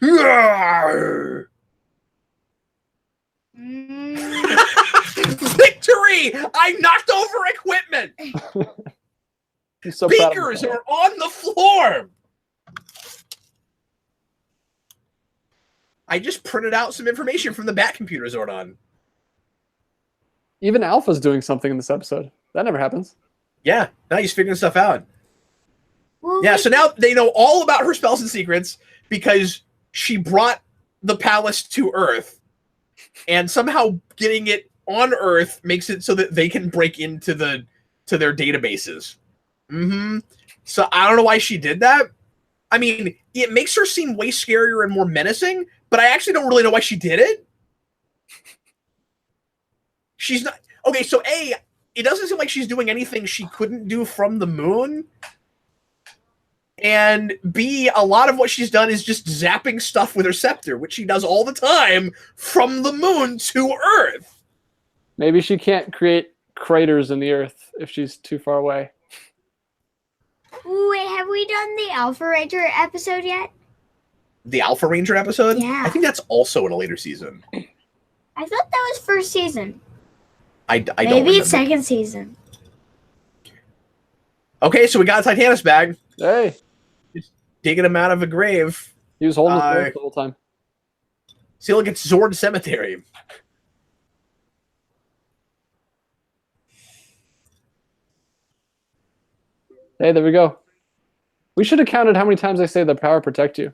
Victory! I knocked over equipment. So Beakers are on the floor. I just printed out some information from the Bat Computer Zordon. Even Alpha's doing something in this episode. That never happens. Yeah, now he's figuring stuff out. Well, Yeah, so now they know all about her spells and secrets because she brought the palace to Earth, and somehow getting it on Earth makes it so that they can break into their databases. Mm-hmm. So I don't know why she did that. I mean, it makes her seem way scarier and more menacing, but I actually don't really know why she did it. She's not okay. So it doesn't seem like she's doing anything she couldn't do from the moon. And B, a lot of what she's done is just zapping stuff with her scepter, which she does all the time from the moon to Earth. Maybe she can't create craters in the Earth if she's too far away. Wait, have we done the Alpha Ranger episode yet? The Alpha Ranger episode? Yeah. I think that's also in a later season. I thought that was first season. I don't Maybe remember. it's second season. Okay, so we got a Titanus bag. Hey. Just digging him out of a grave. He was holding his breath the whole time. See, look, it's Zord Cemetery. Hey, there we go. We should have counted how many times they say the power protect you.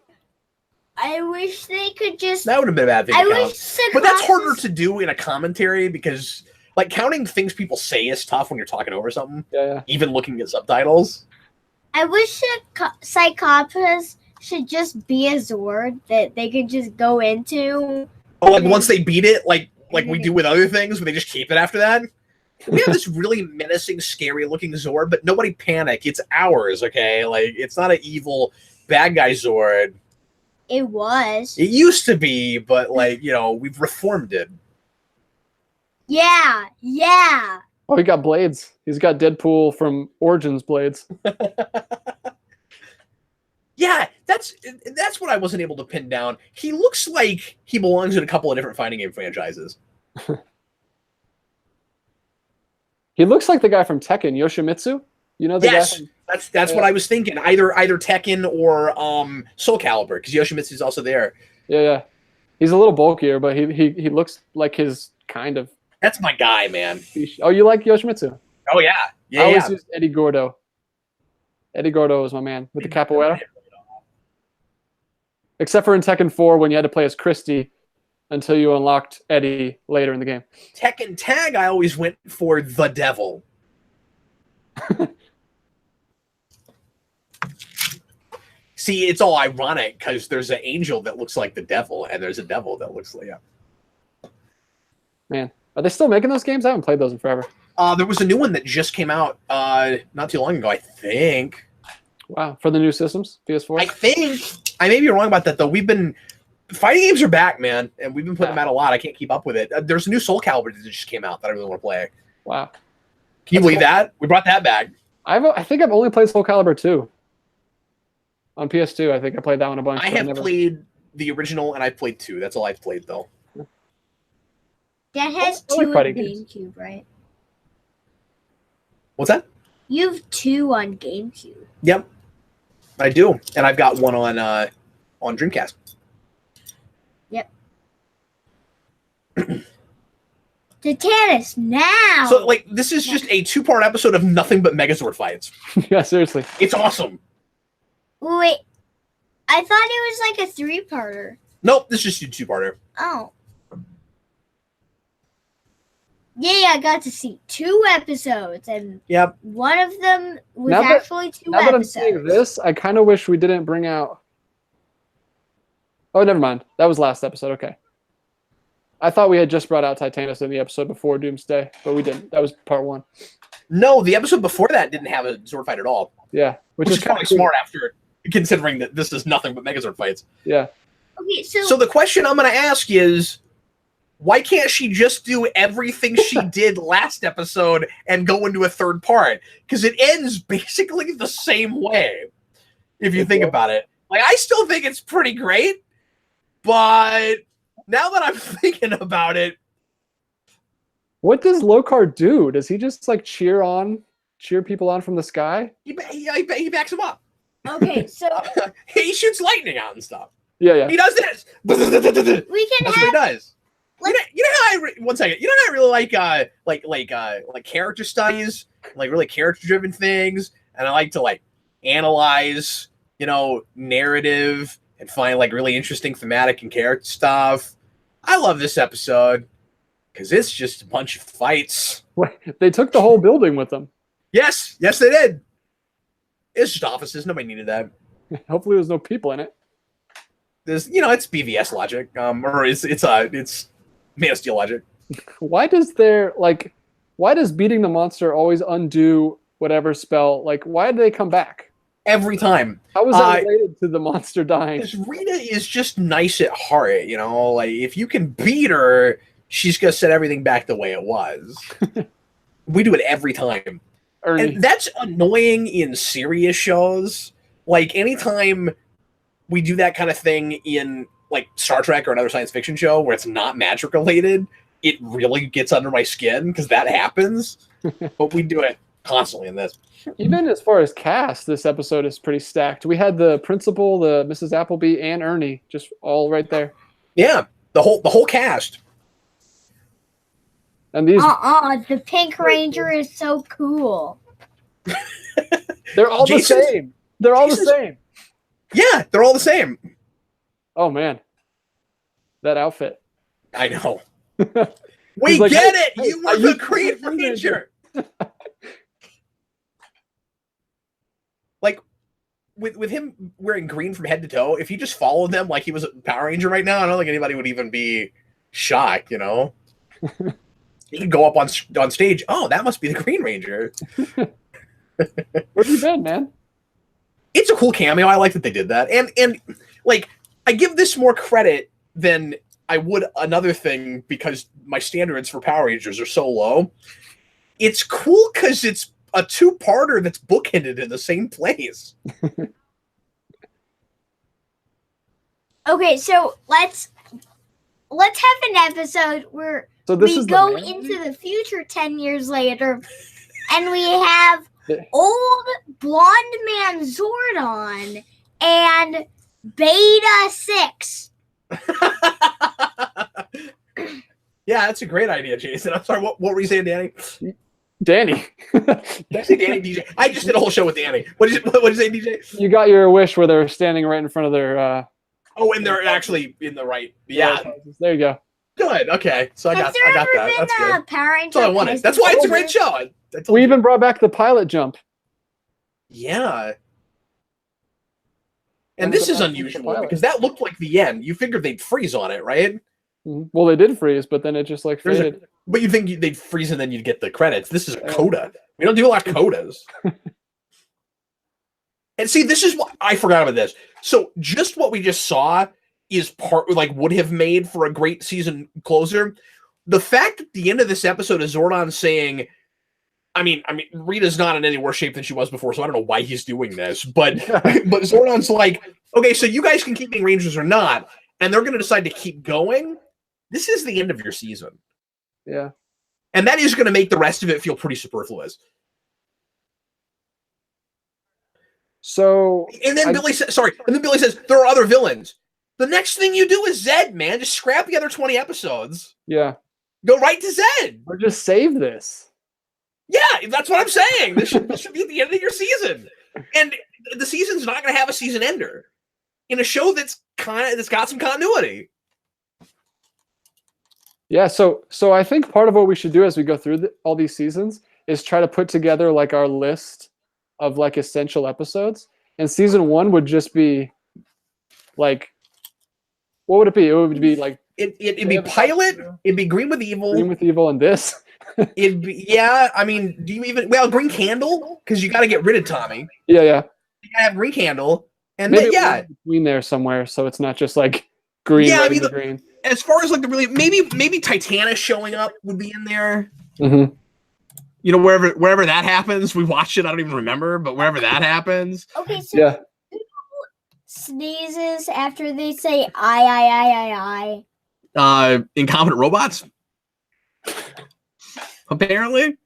I wish they could just. That would have been a bad thing I to count. wish But that's harder to do in a commentary because, counting things people say is tough when you're talking over something. Yeah. Even looking at subtitles. I wish Cyclops should just be a Zord that they could just go into. Oh, once they beat it, like we do with other things, where they just keep it after that. We have this really menacing, scary-looking Zord, but nobody panic. It's ours, okay? It's not an evil bad guy Zord. It was. It used to be, but, we've reformed it. Yeah. Oh, he got blades. He's got Deadpool from Origins blades. Yeah, that's what I wasn't able to pin down. He looks like he belongs in a couple of different fighting game franchises. He looks like the guy from Tekken, Yoshimitsu. You know the guy from... That's what I was thinking. Either Tekken or Soul Calibur, because Yoshimitsu's also there. Yeah. He's a little bulkier, but he looks like his kind of. That's my guy, man. Oh, you like Yoshimitsu? Oh yeah, I always use Eddie Gordo. Eddie Gordo was my man with the capoeira. Except for in Tekken 4 when you had to play as Christy until you unlocked Eddie later in the game. Tekken Tag, I always went for the devil. See, it's all ironic because there's an angel that looks like the devil, and there's a devil that looks like Man, are they still making those games? I haven't played those in forever. There was a new one that just came out not too long ago, I think. Wow, for the new systems, PS4? I think. I may be wrong about that, though. Fighting games are back, man, and we've been putting them out a lot. I can't keep up with it. There's a new Soul Calibur that just came out that I really want to play. Wow. Can you believe that? We brought that back. I think I've only played Soul Calibur 2. On PS2, I think I played that one a bunch. I have played the original, and I've played 2. That's all I've played, though. That has I like 2 on fighting games. GameCube, right? What's that? You have 2 on GameCube. Yep, I do, and I've got one on Dreamcast. Yep. Titanus now. So, like, this is just a 2-part episode of nothing but Megazord fights. Yeah, seriously. It's awesome. Wait, I thought it was like a 3-parter. Nope, this is just a 2-parter. Oh. Yeah, I got to see 2 episodes, and Yep. one of them was Now that- actually 2 Now that I'm episodes. seeing this, I kind of wish we didn't bring out. Oh, never mind. That was last episode. Okay. I thought we had just brought out Titanus in the episode before Doomsday, but we didn't. That was part 1. No, the episode before that didn't have a Zord fight at all. Yeah, Which is kinda probably cool. smart after considering that this is nothing but Megazord fights. Yeah. Okay, So the question I'm going to ask is, why can't she just do everything she did last episode and go into a 3rd part? Because it ends basically the same way, if you think about it. Like, I still think it's pretty great, but now that I'm thinking about it, What does Lokar do? Does he just like cheer people on from the sky? he backs him up. okay, so He shoots lightning out and stuff. Yeah. He does this. we can That's what he have does. You know how one second. You know how I really like character studies, like really character driven things, and I like to like analyze, narrative and find like really interesting thematic and character stuff. I love this episode because it's just a bunch of fights. They took the whole building with them. Yes, they did. It's just offices. Nobody needed that. Hopefully, there's no people in it. There's, it's BVS logic, or it's Man of Steel logic. Why does beating the monster always undo whatever spell? Like, why do they come back? Every time. How is that related to the monster dying? Because Rita is just nice at heart, like if you can beat her, she's gonna set everything back the way it was. We do it every time. Ernie. And that's annoying in serious shows. Like anytime we do that kind of thing in like Star Trek or another science fiction show where it's not magic related, it really gets under my skin because that happens. But we do it constantly in this. Even as far as cast, this episode is pretty stacked. We had the principal, the Mrs. Appleby, and Ernie just all right there. Yeah, the whole cast. And these the Pink Ranger is so cool. they're all the same. They're all the same. Yeah, they're all the same. Oh man. That outfit. I know. We like, get it! hey, You were the Green Ranger! Like, with him wearing green from head to toe, if you just followed them like he was a Power Ranger right now, I don't think anybody would even be shocked, You could go up on stage, oh, that must be the Green Ranger. Where have you been, man? It's a cool cameo. I like that they did that. And like, I give this more credit than I would another thing because my standards for Power Rangers are so low. It's cool because it's a 2-parter that's bookended in the same place. Okay, so let's have an episode where we go into the future 10 years later, and we have old blonde man Zordon and Beta 6. Yeah, that's a great idea, Jason. I'm sorry. What were you saying, Danny? Danny. Did I say Danny, DJ? I just did a whole show with Danny. What did you say, DJ? You got your wish where they're standing right in front of their. And they're actually in the right. Yeah. There you go. Good. Okay. So I got that. That's good. That's all I wanted. That's why it's a great show. We even brought back the pilot jump. Yeah. And this is unusual because that looked like the end. You figured they'd freeze on it, right? Well, they did freeze, but then it just like faded. But you think they'd freeze and then you'd get the credits. This is a coda. We don't do a lot of codas. And see, this is what I forgot about this. So just what we just saw is would have made for a great season closer. The fact at the end of this episode is Zordon saying, I mean, Rita's not in any worse shape than she was before, so I don't know why he's doing this. But but Zordon's like, okay, so you guys can keep being Rangers or not, and they're going to decide to keep going. This is the end of your season. Yeah. And that is going to make the rest of it feel pretty superfluous. So, and then Billy says, there are other villains. The next thing you do is Zed, man. Just scrap the other 20 episodes. Yeah. Go right to Zed. Or just save this. Yeah, that's what I'm saying. This should be at the end of your season. And the season's not going to have a season ender in a show that's got some continuity. Yeah, so I think part of what we should do as we go through all these seasons is try to put together like our list of like essential episodes. And season 1 would just be like, what would it be? It would be like it'd be pilot. It'd be Green with Evil, and this. It'd be I mean, do you even Green Candle because you got to get rid of Tommy. Yeah. You gotta have Green Candle, and maybe then between there somewhere, so it's not just like green. Yeah, green. As far as like the really maybe Titania showing up would be in there. Mm-hmm. You know, wherever that happens, we watched it. I don't even remember, but wherever that happens. Okay, so who sneezes after they say I. Incompetent robots. Apparently.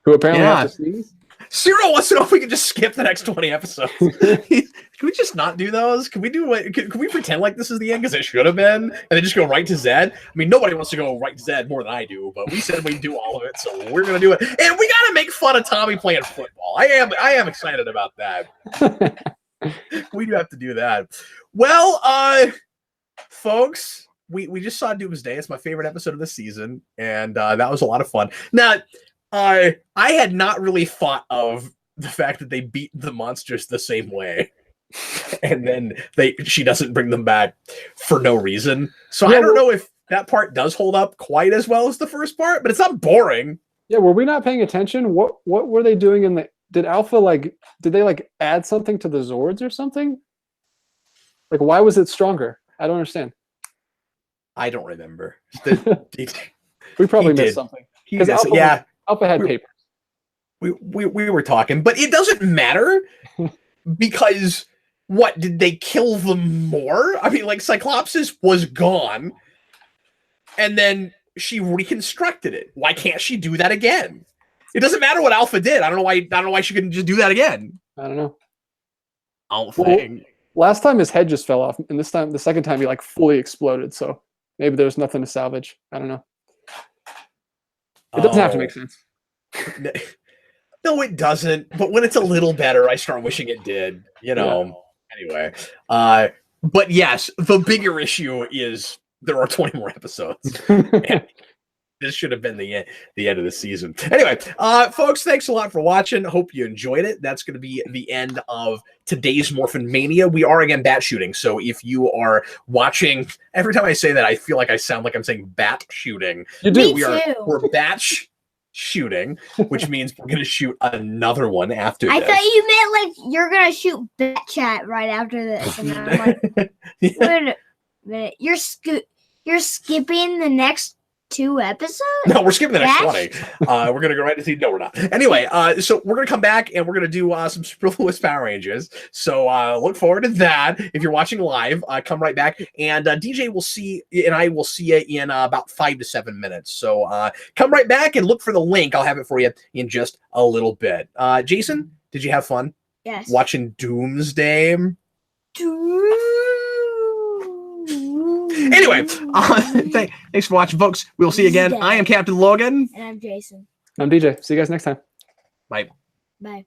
Who apparently have to sneeze? Cyril wants to know if we can just skip the next 20 episodes. Can we just not do those? Can we can we pretend like this is the end because it should have been, and then just go right to Zed? I mean, nobody wants to go right to Zed more than I do, but we said we'd do all of it, so we're gonna do it. And we gotta make fun of Tommy playing football. I am excited about that. We do have to do that. Well, folks, we just saw Doomsday. It's my favorite episode of the season, and that was a lot of fun. Now, I had not really thought of the fact that they beat the monsters the same way, and then she doesn't bring them back for no reason. So I don't know if that part does hold up quite as well as the first part, but it's not boring. Yeah, were we not paying attention? What were they doing in the? Did Alpha did they add something to the Zords or something? Like, why was it stronger? I don't understand. I don't remember. We probably missed something. Because Alpha had papers. We were talking, but it doesn't matter because what did they kill them more? I mean, Cyclopsis was gone, and then she reconstructed it. Why can't she do that again? It doesn't matter what Alpha did. I don't know why she couldn't just do that again. I don't know. Last time his head just fell off, and the second time he fully exploded. So maybe there's nothing to salvage. I don't know. It doesn't have to make sense. No, it doesn't. But when it's a little better, I start wishing it did. Anyway. But yes, the bigger issue is there are 20 more episodes. This should have been the end of the season. Anyway, folks, thanks a lot for watching. Hope you enjoyed it. That's going to be the end of today's Morphin Mania. We are again bat shooting. So if you are watching, every time I say that, I feel like I sound like I'm saying bat shooting. You do. We're batch shooting, which means we're going to shoot another one after this. I thought you meant you're going to shoot bat chat right after this. And I'm like, wait a minute. You're skipping the next 2 episodes? No, we're skipping the next 20. We're going to go right to see. No, we're not. Anyway, so we're going to come back and we're going to do some superfluous Power Rangers. So look forward to that. If you're watching live, come right back. And DJ will see, and I will see you in about 5 to 7 minutes. So come right back and look for the link. I'll have it for you in just a little bit. Jason, did you have fun? Yes. Watching Doomsday? Anyway, thanks for watching, folks. We'll see you again. I am Captain Logan. And I'm Jason. I'm DJ. See you guys next time. Bye. Bye.